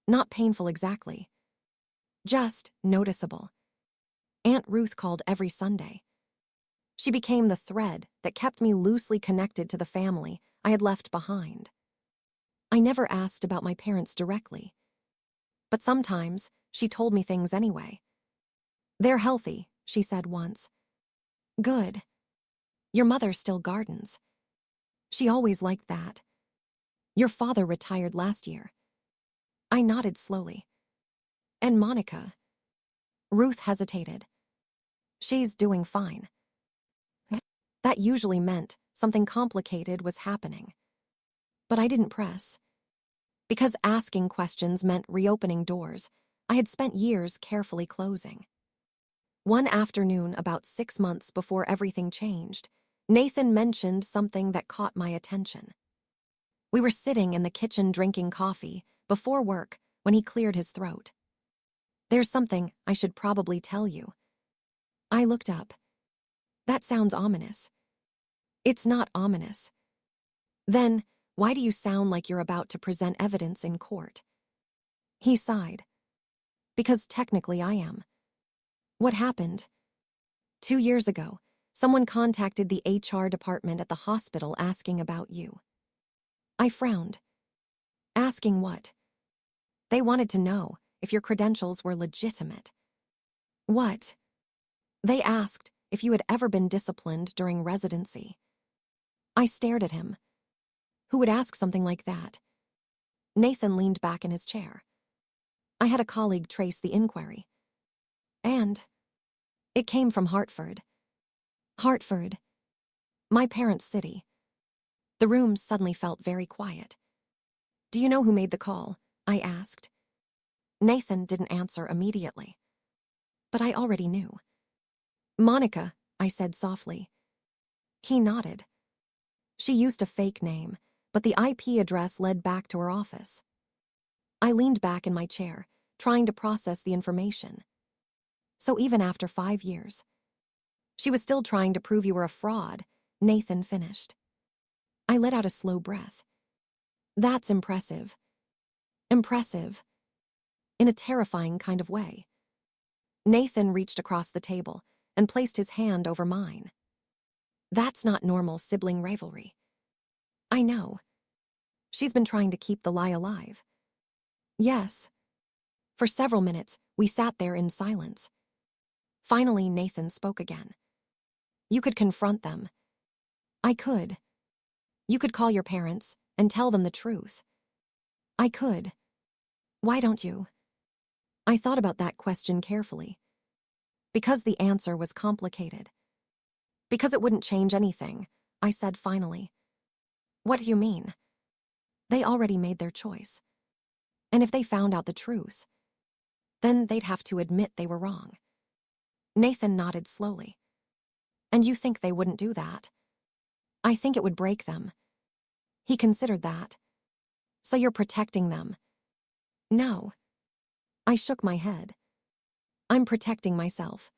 [SPEAKER 1] Not painful exactly, just noticeable. Aunt Ruth called every Sunday. She became the thread that kept me loosely connected to the family I had left behind. I never asked about my parents directly, but sometimes she told me things anyway. "They're healthy," she said once. "Good. Your mother still gardens. She always liked that. Your father retired last year." I nodded slowly. "And Monica?" Ruth hesitated. "She's doing fine." That usually meant something complicated was happening. But I didn't press. Because asking questions meant reopening doors I had spent years carefully closing. One afternoon, about 6 months before everything changed, Nathan mentioned something that caught my attention. We were sitting in the kitchen drinking coffee before work when he cleared his throat. "There's something I should probably tell you." I looked up. "That sounds ominous." "It's not ominous." "Then, why do you sound like you're about to present evidence in court?" He sighed. "Because technically I am." "What happened?" 2 years ago, someone contacted the HR department at the hospital asking about you." I frowned. "Asking what?" "They wanted to know if your credentials were legitimate." "What?" "They asked if you had ever been disciplined during residency." I stared at him. Who would ask something like that? Nathan leaned back in his chair. "I had a colleague trace the inquiry. And it came from Hartford." "Hartford?" "My parents' city." The room suddenly felt very quiet. "Do you know who made the call?" I asked. Nathan didn't answer immediately. But I already knew. "Monica," I said softly. He nodded. She used a fake name, but the IP address led back to her office. I leaned back in my chair, trying to process the information. "So even after 5 years, she was still trying to prove you were a fraud," Nathan finished. I let out a slow breath. "That's impressive." Impressive. In a terrifying kind of way. Nathan reached across the table, and placed his hand over mine. That's not normal sibling rivalry. I know. She's been trying to keep the lie alive. Yes. For several minutes, we sat there in silence. Finally, Nathan spoke again. You could confront them. I could. You could call your parents and tell them the truth. I could. Why don't you? I thought about that question carefully. Because the answer was complicated. Because it wouldn't change anything, I said finally. What do you mean? They already made their choice. And if they found out the truth, then they'd have to admit they were wrong. Nathan nodded slowly. And you think they wouldn't do that? I think it would break them. He considered that. So you're protecting them? No. I shook my head. I'm protecting myself.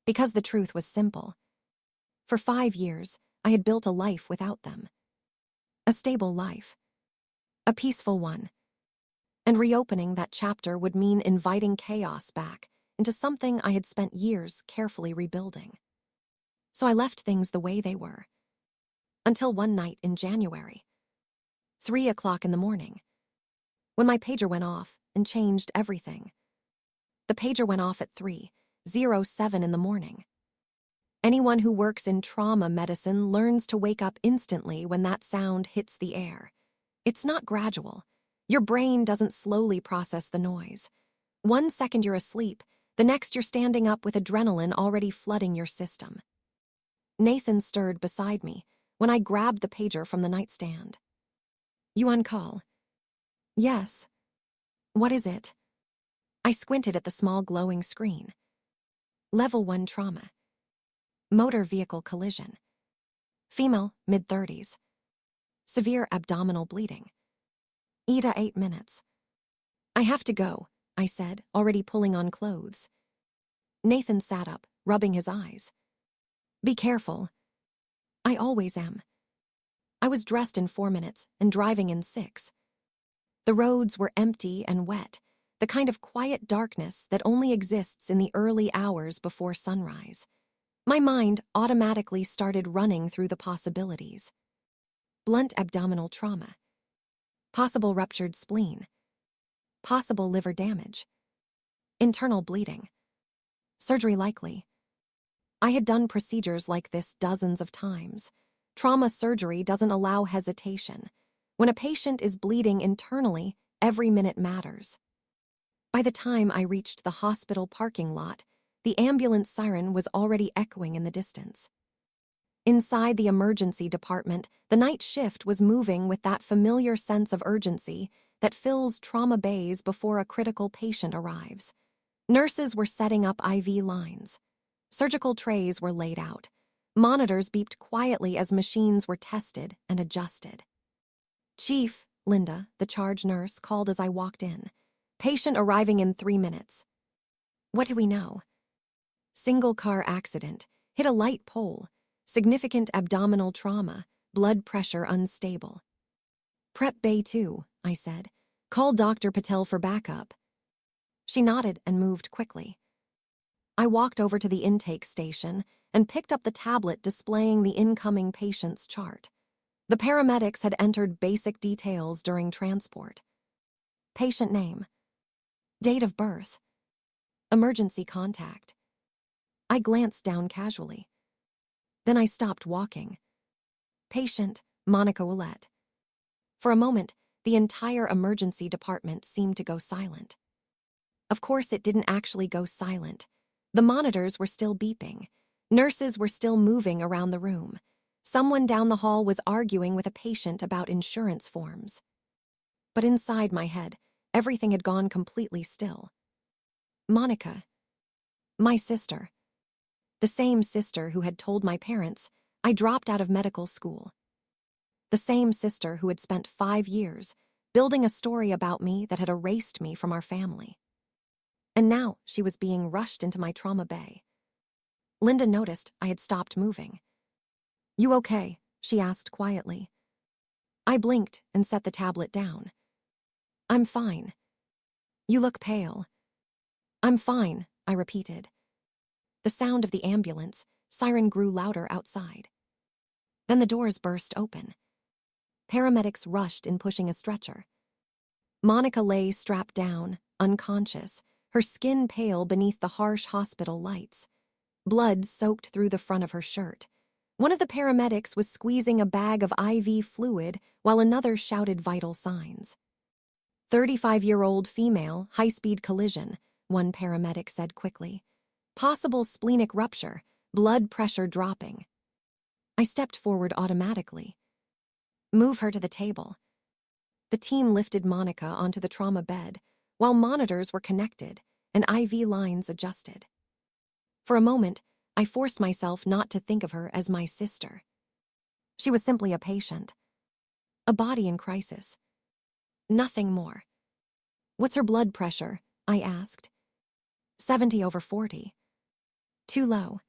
[SPEAKER 1] Because the truth was simple. For 5 years, I had built a life without them. A stable life. A peaceful one. And reopening that chapter would mean inviting chaos back into something I had spent years carefully rebuilding. So I left things the way they were. Until one night in January. 3 o'clock in the morning. When my pager went off and changed everything. The pager went off at 3:07 in the morning. Anyone who works in trauma medicine learns to wake up instantly when that sound hits the air. It's not gradual. Your brain doesn't slowly process the noise. 1 second you're asleep, the next you're standing up with adrenaline already flooding your system. Nathan stirred beside me when I grabbed the pager from the nightstand. You on call? Yes. What is it? I squinted at the small glowing screen. Level 1 trauma. Motor vehicle collision. Female, mid-30s. Severe abdominal bleeding. Ida 8 minutes. I have to go, I said, already pulling on clothes. Nathan sat up, rubbing his eyes. Be careful. I always am. I was dressed in 4 minutes and driving in 6. The roads were empty and wet, the kind of quiet darkness that only exists in the early hours before sunrise. My mind automatically started running through the possibilities. Blunt abdominal trauma. Possible ruptured spleen. Possible liver damage. Internal bleeding. Surgery likely. I had done procedures like this dozens of times. Trauma surgery doesn't allow hesitation. When a patient is bleeding internally, every minute matters. By the time I reached the hospital parking lot, the ambulance siren was already echoing in the distance. Inside the emergency department, the night shift was moving with that familiar sense of urgency that fills trauma bays before a critical patient arrives. Nurses were setting up IV lines. Surgical trays were laid out. Monitors beeped quietly as machines were tested and adjusted. Chief, Linda, the charge nurse, called as I walked in. Patient arriving in 3 minutes. What do we know? Single car accident, hit a light pole, significant abdominal trauma, blood pressure unstable. Prep Bay 2, I said. Call Dr. Patel for backup. She nodded and moved quickly. I walked over to the intake station and picked up the tablet displaying the incoming patient's chart. The paramedics had entered basic details during transport. Patient name. Date of birth. Emergency contact. I glanced down casually. Then I stopped walking. Patient, Monica Willette. For a moment, the entire emergency department seemed to go silent. Of course, it didn't actually go silent. The monitors were still beeping. Nurses were still moving around the room. Someone down the hall was arguing with a patient about insurance forms. But inside my head, everything had gone completely still. Monica. My sister. The same sister who had told my parents I dropped out of medical school. The same sister who had spent 5 years building a story about me that had erased me from our family. And now she was being rushed into my trauma bay. Linda noticed I had stopped moving. You okay? She asked quietly. I blinked and set the tablet down. I'm fine. You look pale. I'm fine, I repeated. The sound of the ambulance siren grew louder outside. Then the doors burst open. Paramedics rushed in, pushing a stretcher. Monica lay strapped down, unconscious, her skin pale beneath the harsh hospital lights. Blood soaked through the front of her shirt. One of the paramedics was squeezing a bag of IV fluid while another shouted vital signs. 35-year-old female, high-speed collision, one paramedic said quickly. Possible splenic rupture, blood pressure dropping. I stepped forward automatically. Move her to the table. The team lifted Monica onto the trauma bed, while monitors were connected and IV lines adjusted. For a moment, I forced myself not to think of her as my sister. She was simply a patient. A body in crisis. Nothing more. What's her blood pressure? I asked. 70/40. Too low.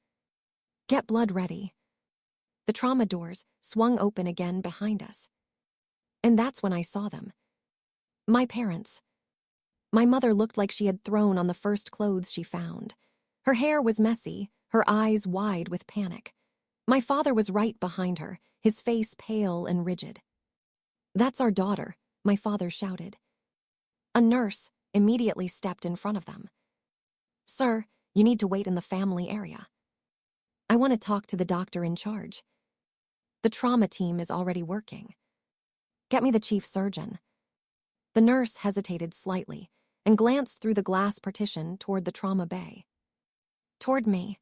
[SPEAKER 1] Get blood ready. The trauma doors swung open again behind us. And that's when I saw them. My parents. My mother looked like she had thrown on the first clothes she found. Her hair was messy, her eyes wide with panic. My father was right behind her, his face pale and rigid. That's our daughter, my father shouted. A nurse immediately stepped in front of them. Sir, you need to wait in the family area. I want to talk to the doctor in charge. The trauma team is already working. Get me the chief surgeon. The nurse hesitated slightly and glanced through the glass partition toward the trauma bay. Toward me.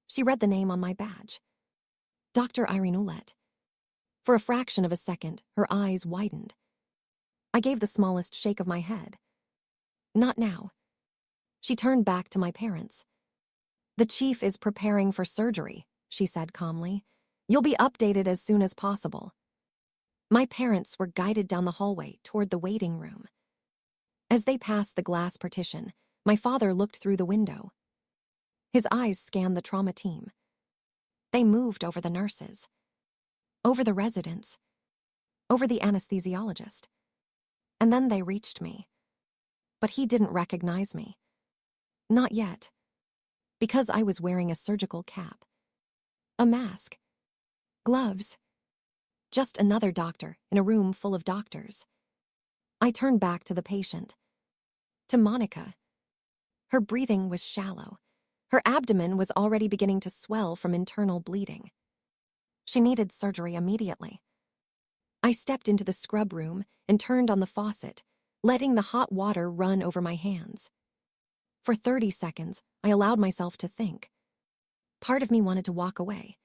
[SPEAKER 1] She read the name on my badge. Dr. Irene Ouellette. For a fraction of a second, her eyes widened. I gave the smallest shake of my head. Not now. She turned back to my parents. The chief is preparing for surgery, she said calmly. You'll be updated as soon as possible. My parents were guided down the hallway toward the waiting room. As they passed the glass partition, my father looked through the window. His eyes scanned the trauma team. They moved over the nurses, over the residents, over the anesthesiologist. And then they reached me. But he didn't recognize me. Not yet. Because I was wearing a surgical cap, a mask, gloves. Just another doctor in a room full of doctors. I turned back to the patient. To Monica. Her breathing was shallow. Her abdomen was already beginning to swell from internal bleeding. She needed surgery immediately. I stepped into the scrub room and turned on the faucet, letting the hot water run over my hands. For 30 seconds, I allowed myself to think. Part of me wanted to walk away,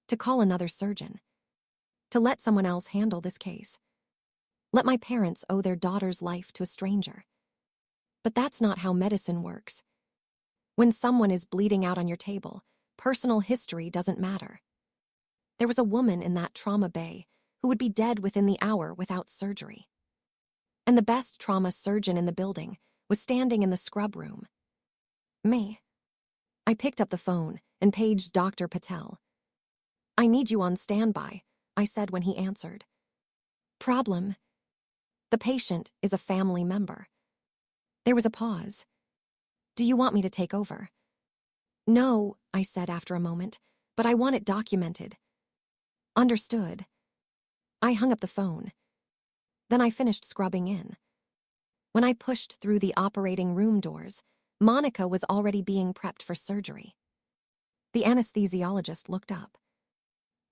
[SPEAKER 1] to call another surgeon, to let someone else handle this case. Let my parents owe their daughter's life to a stranger. But that's not how medicine works. When someone is bleeding out on your table, personal history doesn't matter. There was a woman in that trauma bay who would be dead within the hour without surgery. And the best trauma surgeon in the building was standing in the scrub room. Me. I picked up the phone and paged Dr. Patel. I need you on standby, I said when he answered. Problem. The patient is a family member. There was a pause. Do you want me to take over? No, I said after a moment, but I want it documented. Understood. I hung up the phone. Then I finished scrubbing in. When I pushed through the operating room doors, Monica was already being prepped for surgery. The anesthesiologist looked up.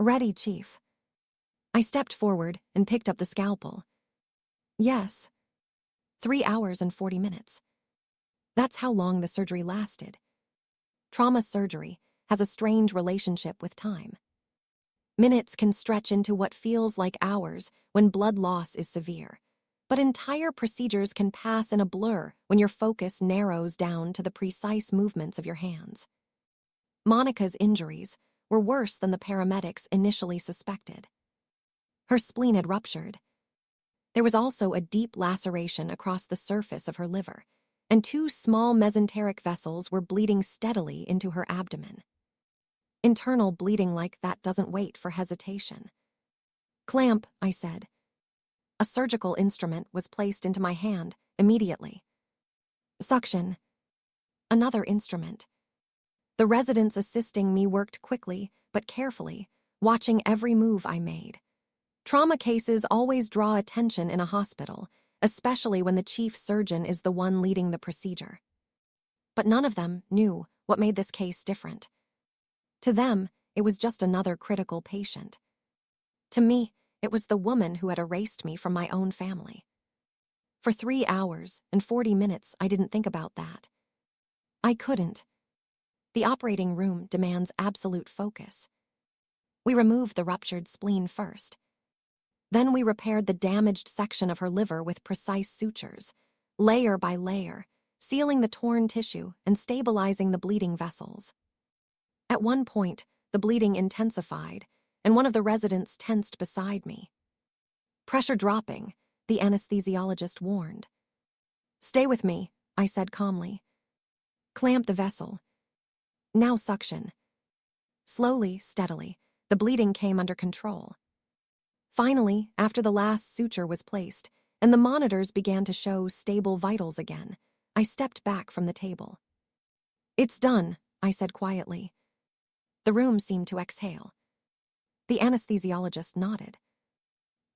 [SPEAKER 1] Ready, Chief. I stepped forward and picked up the scalpel. Yes. 3 hours and 40 minutes. That's how long the surgery lasted. Trauma surgery has a strange relationship with time. Minutes can stretch into what feels like hours when blood loss is severe, but entire procedures can pass in a blur when your focus narrows down to the precise movements of your hands. Monica's injuries were worse than the paramedics initially suspected. Her spleen had ruptured. There was also a deep laceration across the surface of her liver, and 2 small mesenteric vessels were bleeding steadily into her abdomen. Internal bleeding like that doesn't wait for hesitation. Clamp, I said. A surgical instrument was placed into my hand immediately. Suction. Another instrument. The residents assisting me worked quickly, but carefully, watching every move I made. Trauma cases always draw attention in a hospital, especially when the chief surgeon is the one leading the procedure. But none of them knew what made this case different. To them, it was just another critical patient. To me, it was the woman who had erased me from my own family. For 3 hours and 40 minutes, I didn't think about that. I couldn't. The operating room demands absolute focus. We removed the ruptured spleen first. Then we repaired the damaged section of her liver with precise sutures, layer by layer, sealing the torn tissue and stabilizing the bleeding vessels. At one point, the bleeding intensified, and one of the residents tensed beside me. Pressure dropping, the anesthesiologist warned. "Stay with me," I said calmly. "Clamp the vessel. Now suction." Slowly, steadily, the bleeding came under control. Finally, after the last suture was placed, and the monitors began to show stable vitals again, I stepped back from the table. "It's done," I said quietly. The room seemed to exhale. The anesthesiologist nodded.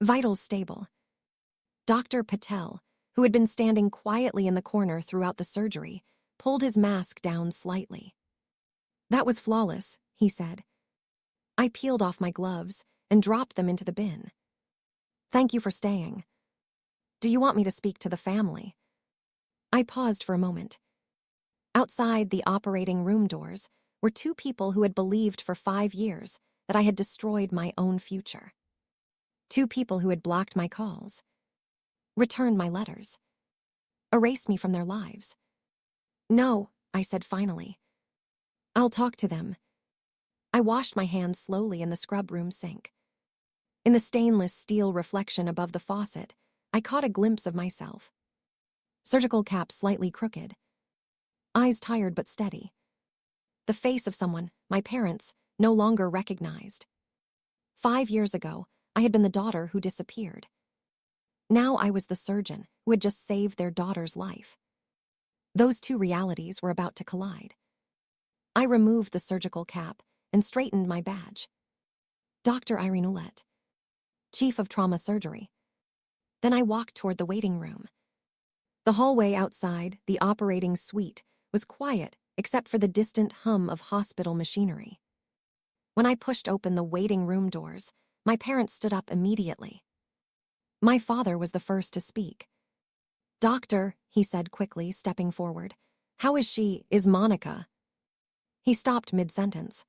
[SPEAKER 1] "Vitals stable." Dr. Patel, who had been standing quietly in the corner throughout the surgery, pulled his mask down slightly. "That was flawless," he said. I peeled off my gloves and dropped them into the bin. "Thank you for staying. Do you want me to speak to the family?" I paused for a moment. Outside the operating room doors were two people who had believed for 5 years that I had destroyed my own future. Two people who had blocked my calls, returned my letters, erased me from their lives. "No," I said finally. "I'll talk to them." I washed my hands slowly in the scrub room sink. In the stainless steel reflection above the faucet, I caught a glimpse of myself. Surgical cap slightly crooked, eyes tired but steady. The face of someone, my parents, no longer recognized. 5 years ago, I had been the daughter who disappeared. Now I was the surgeon who had just saved their daughter's life. Those two realities were about to collide. I removed the surgical cap and straightened my badge. Dr. Irene Ouellette, Chief of Trauma Surgery. Then I walked toward the waiting room. The hallway outside the operating suite was quiet except for the distant hum of hospital machinery. When I pushed open the waiting room doors, my parents stood up immediately. My father was the first to speak. "Doctor," he said quickly, stepping forward. "How is she? Is Monica?" He stopped mid-sentence.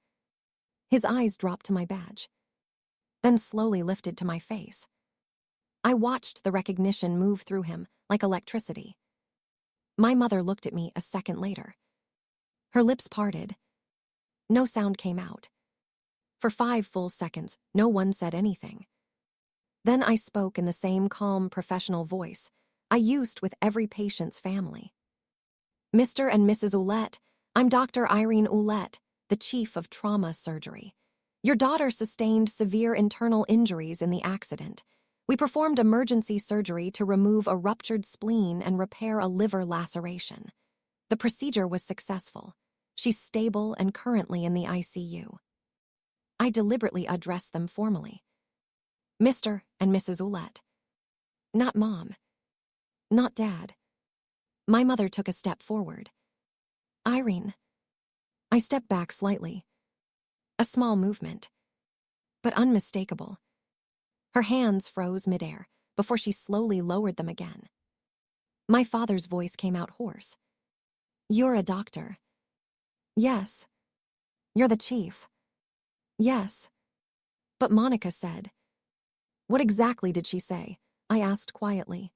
[SPEAKER 1] His eyes dropped to my badge, then slowly lifted to my face. I watched the recognition move through him like electricity. My mother looked at me a second later. Her lips parted. No sound came out. For 5 full seconds, no one said anything. Then I spoke in the same calm, professional voice I used with every patient's family. "Mr. and Mrs. Ouellette, I'm Dr. Irene Ouellette, the Chief of Trauma Surgery. Your daughter sustained severe internal injuries in the accident. We performed emergency surgery to remove a ruptured spleen and repair a liver laceration. The procedure was successful. She's stable and currently in the ICU." I deliberately addressed them formally. "Mr. and Mrs. Ouellette." Not Mom. Not Dad. My mother took a step forward. "Irene." I stepped back slightly. A small movement, but unmistakable. Her hands froze midair before she slowly lowered them again. My father's voice came out hoarse. "You're a doctor." "Yes." "You're the chief." "Yes." But Monica said. "What exactly did she say?" I asked quietly.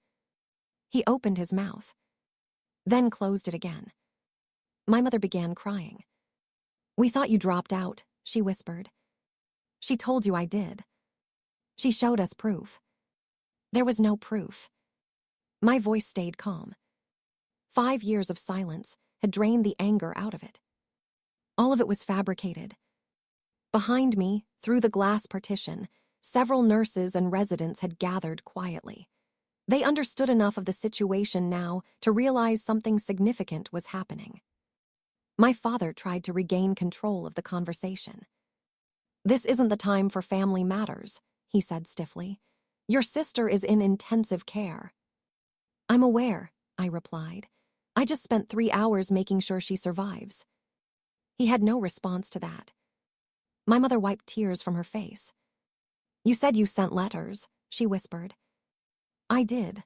[SPEAKER 1] He opened his mouth, then closed it again. My mother began crying. "We thought you dropped out," she whispered. "She told you I did. She showed us proof." There was no proof. My voice stayed calm. 5 years of silence had drained the anger out of it. All of it was fabricated. Behind me, through the glass partition, several nurses and residents had gathered quietly. They understood enough of the situation now to realize something significant was happening. My father tried to regain control of the conversation. "This isn't the time for family matters," he said stiffly. "Your sister is in intensive care." "I'm aware," I replied. "I just spent 3 hours making sure she survives." He had no response to that. My mother wiped tears from her face. "You said you sent letters," she whispered. "I did.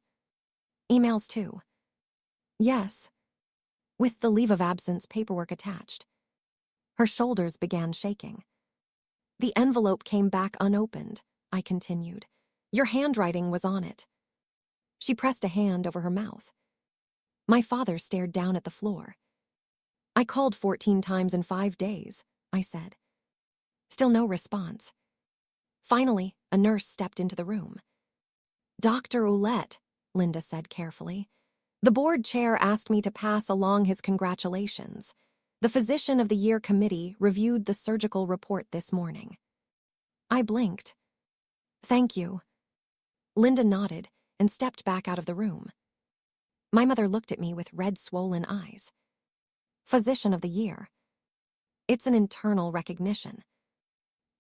[SPEAKER 1] Emails too." "Yes." With the leave of absence paperwork attached. Her shoulders began shaking. "The envelope came back unopened," I continued. "Your handwriting was on it." She pressed a hand over her mouth. My father stared down at the floor. "I called 14 times in 5 days," I said. Still no response. Finally, a nurse stepped into the room. "Dr. Ouellette," Linda said carefully. "The board chair asked me to pass along his congratulations. The Physician of the Year committee reviewed the surgical report this morning." I blinked. "Thank you." Linda nodded and stepped back out of the room. My mother looked at me with red, swollen eyes. Physician of the Year. It's an internal recognition.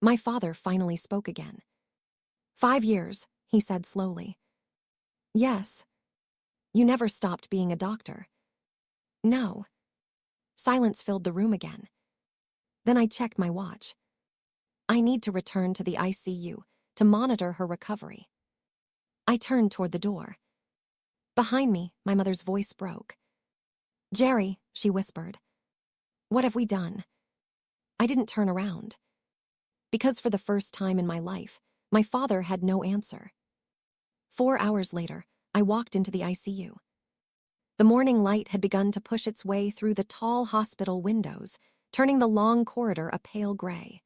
[SPEAKER 1] My father finally spoke again. 5 years, he said slowly. "Yes. You never stopped being a doctor." "No." Silence filled the room again. Then I checked my watch. "I need to return to the ICU to monitor her recovery." I turned toward the door. Behind me, my mother's voice broke. "Jerry," she whispered. "What have we done?" I didn't turn around. Because for the first time in my life, my father had no answer. 4 hours later, I walked into the ICU. The morning light had begun to push its way through the tall hospital windows, turning the long corridor a pale gray.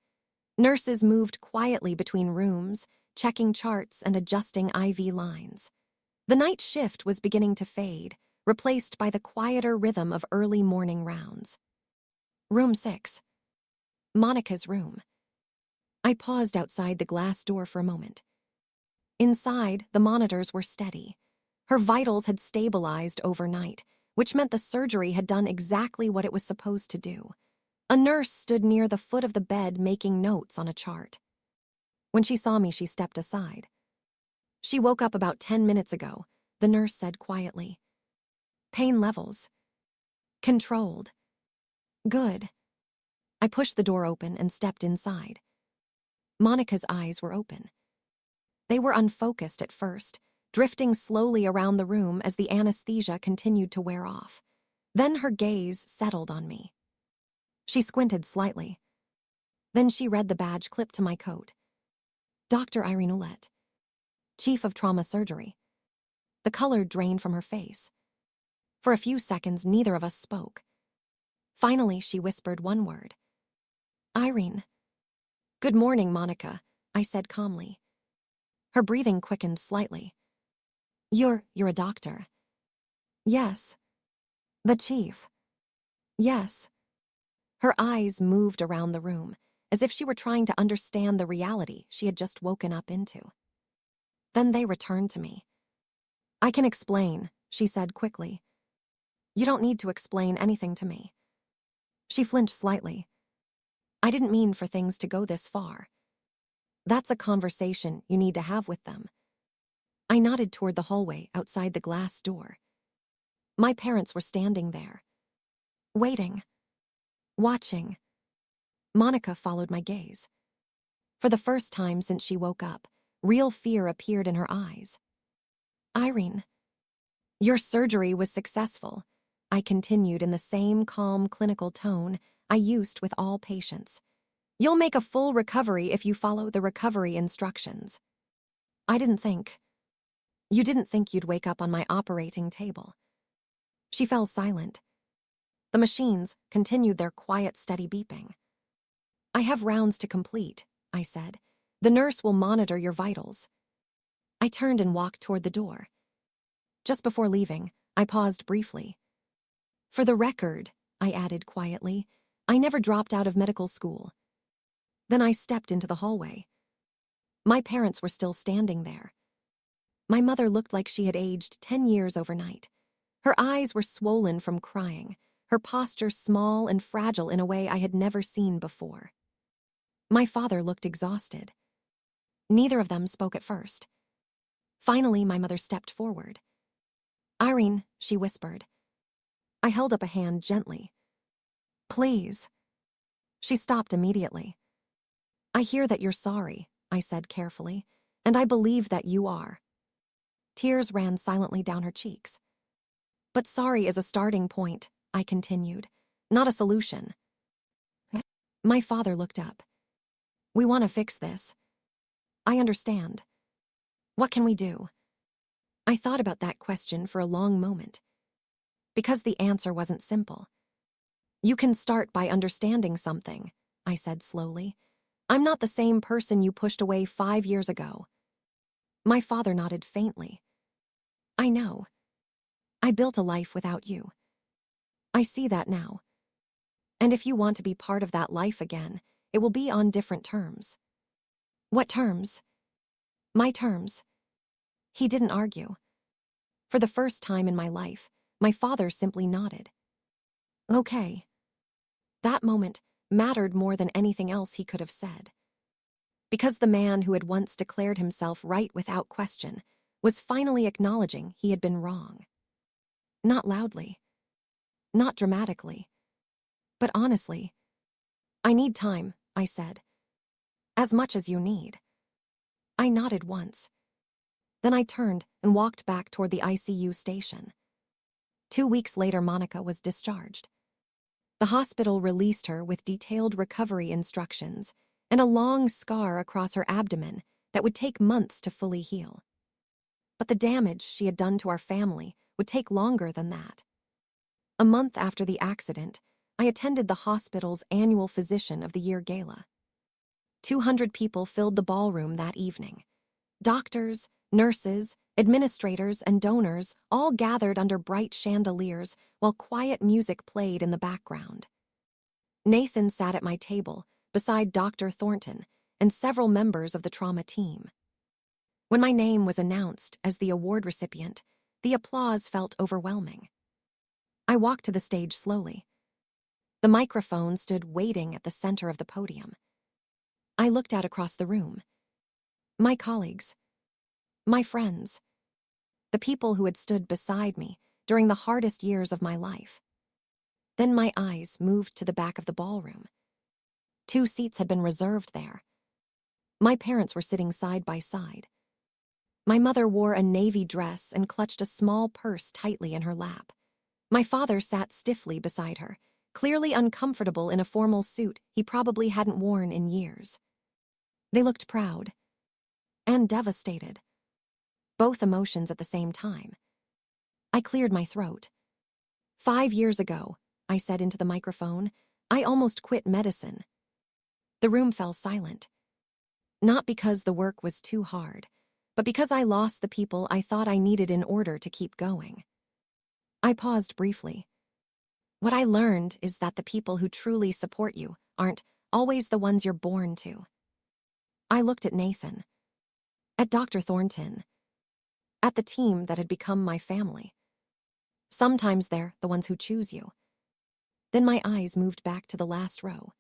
[SPEAKER 1] Nurses moved quietly between rooms, checking charts and adjusting IV lines. The night shift was beginning to fade, replaced by the quieter rhythm of early morning rounds. Room 6. Monica's room. I paused outside the glass door for a moment. Inside, the monitors were steady. Her vitals had stabilized overnight, which meant the surgery had done exactly what it was supposed to do. A nurse stood near the foot of the bed making notes on a chart. When she saw me, she stepped aside. "She woke up about 10 minutes ago," the nurse said quietly. "Pain levels. Controlled. Good." I pushed the door open and stepped inside. Monica's eyes were open. They were unfocused at first, drifting slowly around the room as the anesthesia continued to wear off. Then her gaze settled on me. She squinted slightly. Then she read the badge clipped to my coat. "Dr. Irene Ouellette, Chief of Trauma Surgery." The color drained from her face. For a few seconds, neither of us spoke. Finally, she whispered one word. "Irene." "Good morning, Monica," I said calmly. Her breathing quickened slightly. You're a doctor." "Yes." "The chief." "Yes." Her eyes moved around the room, as if she were trying to understand the reality she had just woken up into. Then they returned to me. "I can explain," she said quickly. "You don't need to explain anything to me." She flinched slightly. "I didn't mean for things to go this far." "That's a conversation you need to have with them." I nodded toward the hallway outside the glass door. My parents were standing there. Waiting. Watching. Monica followed my gaze. For the first time since she woke up, real fear appeared in her eyes. "Irene, your surgery was successful," I continued in the same calm clinical tone I used with all patients. "You'll make a full recovery if you follow the recovery instructions." I didn't think. "You didn't think you'd wake up on my operating table." She fell silent. The machines continued their quiet, steady beeping. "I have rounds to complete," I said. "The nurse will monitor your vitals." I turned and walked toward the door. Just before leaving, I paused briefly. "For the record," I added quietly, "I never dropped out of medical school." Then I stepped into the hallway. My parents were still standing there. My mother looked like she had aged 10 years overnight. Her eyes were swollen from crying, her posture small and fragile in a way I had never seen before. My father looked exhausted. Neither of them spoke at first. Finally, my mother stepped forward. "Irene," she whispered. I held up a hand gently. "Please." She stopped immediately. "I hear that you're sorry," I said carefully, "and I believe that you are." Tears ran silently down her cheeks. "But sorry is a starting point," I continued, "not a solution." My father looked up. "We want to fix this." "I understand. What can we do?" I thought about that question for a long moment, because the answer wasn't simple. "You can start by understanding something," I said slowly. "I'm not the same person you pushed away 5 years ago." My father nodded faintly. "I know. I built a life without you. I see that now. And if you want to be part of that life again, it will be on different terms." "What terms?" "My terms." He didn't argue. For the first time in my life, my father simply nodded. "Okay." That moment mattered more than anything else he could have said. Because the man who had once declared himself right without question was finally acknowledging he had been wrong. Not loudly, not dramatically, but honestly. "I need time," I said. "As much as you need." I nodded once. Then I turned and walked back toward the ICU station. 2 weeks later, Monica was discharged. The hospital released her with detailed recovery instructions and a long scar across her abdomen that would take months to fully heal. But the damage she had done to our family would take longer than that. A month after the accident, I attended the hospital's annual Physician of the Year gala. 200 people filled the ballroom that evening. Doctors, nurses, administrators, and donors all gathered under bright chandeliers while quiet music played in the background. Nathan sat at my table beside Dr. Thornton and several members of the trauma team. When my name was announced as the award recipient, the applause felt overwhelming. I walked to the stage slowly. The microphone stood waiting at the center of the podium. I looked out across the room. My colleagues, my friends, the people who had stood beside me during the hardest years of my life. Then my eyes moved to the back of the ballroom. 2 seats had been reserved there. My parents were sitting side by side. My mother wore a navy dress and clutched a small purse tightly in her lap. My father sat stiffly beside her, clearly uncomfortable in a formal suit he probably hadn't worn in years. They looked proud and devastated, both emotions at the same time. I cleared my throat. 5 years ago, I said into the microphone, I almost quit medicine. The room fell silent. Not because the work was too hard, but because I lost the people I thought I needed in order to keep going. I paused briefly. What I learned is that the people who truly support you aren't always the ones you're born to. I looked at Nathan, at Dr. Thornton, at the team that had become my family. Sometimes they're the ones who choose you. Then my eyes moved back to the last row.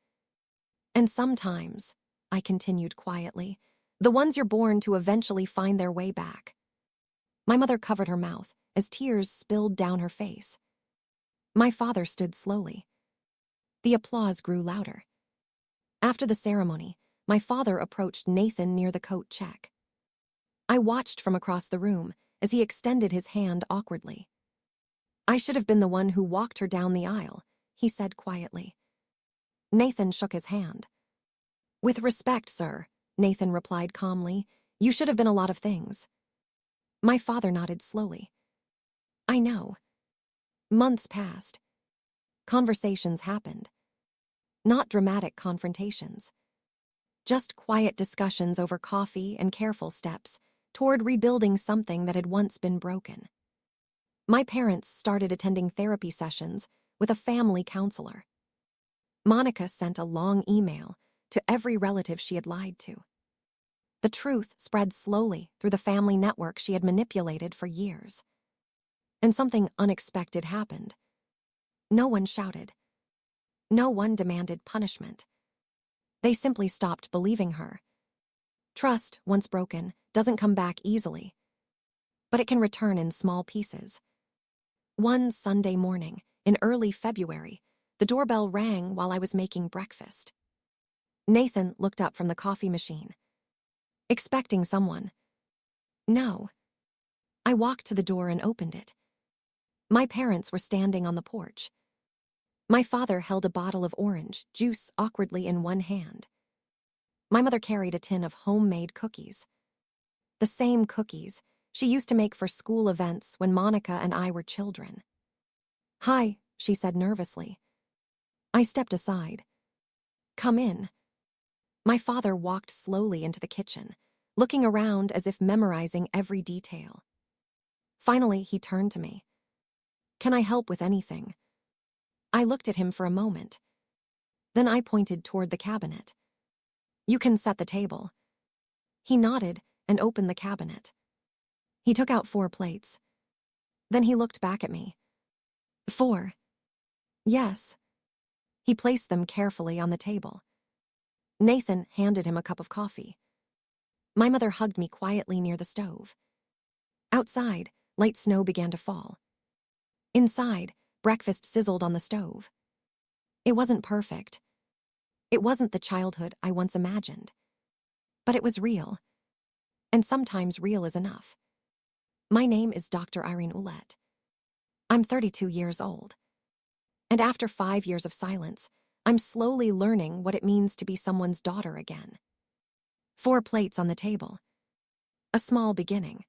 [SPEAKER 1] And sometimes, I continued quietly, the ones you're born to eventually find their way back. My mother covered her mouth as tears spilled down her face. My father stood slowly. The applause grew louder. After the ceremony, my father approached Nathan near the coat check. I watched from across the room as he extended his hand awkwardly. "I should have been the one who walked her down the aisle," he said quietly. Nathan shook his hand. "With respect, sir," Nathan replied calmly, "you should have been a lot of things." My father nodded slowly. "I know." Months passed. Conversations happened. Not dramatic confrontations. Just quiet discussions over coffee and careful steps toward rebuilding something that had once been broken. My parents started attending therapy sessions with a family counselor. Monica sent a long email to every relative she had lied to. The truth spread slowly through the family network she had manipulated for years. And something unexpected happened. No one shouted. No one demanded punishment. They simply stopped believing her. Trust, once broken, doesn't come back easily, but it can return in small pieces. One Sunday morning, in early February, the doorbell rang while I was making breakfast. Nathan looked up from the coffee machine, expecting someone. No. I walked to the door and opened it. My parents were standing on the porch. My father held a bottle of orange juice awkwardly in one hand. My mother carried a tin of homemade cookies. The same cookies she used to make for school events when Monica and I were children. "Hi," she said nervously. I stepped aside. "Come in." My father walked slowly into the kitchen, looking around as if memorizing every detail. Finally, he turned to me. "Can I help with anything?" I looked at him for a moment. Then I pointed toward the cabinet. "You can set the table." He nodded and opened the cabinet. He took out 4 plates. Then he looked back at me. "4. Yes." He placed them carefully on the table. Nathan handed him a cup of coffee. My mother hugged me quietly near the stove. Outside, light snow began to fall. Inside, breakfast sizzled on the stove. It wasn't perfect. It wasn't the childhood I once imagined. But it was real. And sometimes real is enough. My name is Dr. Irene Ouellette. I'm 32 years old. And after 5 years of silence, I'm slowly learning what it means to be someone's daughter again. 4 plates on the table. A small beginning.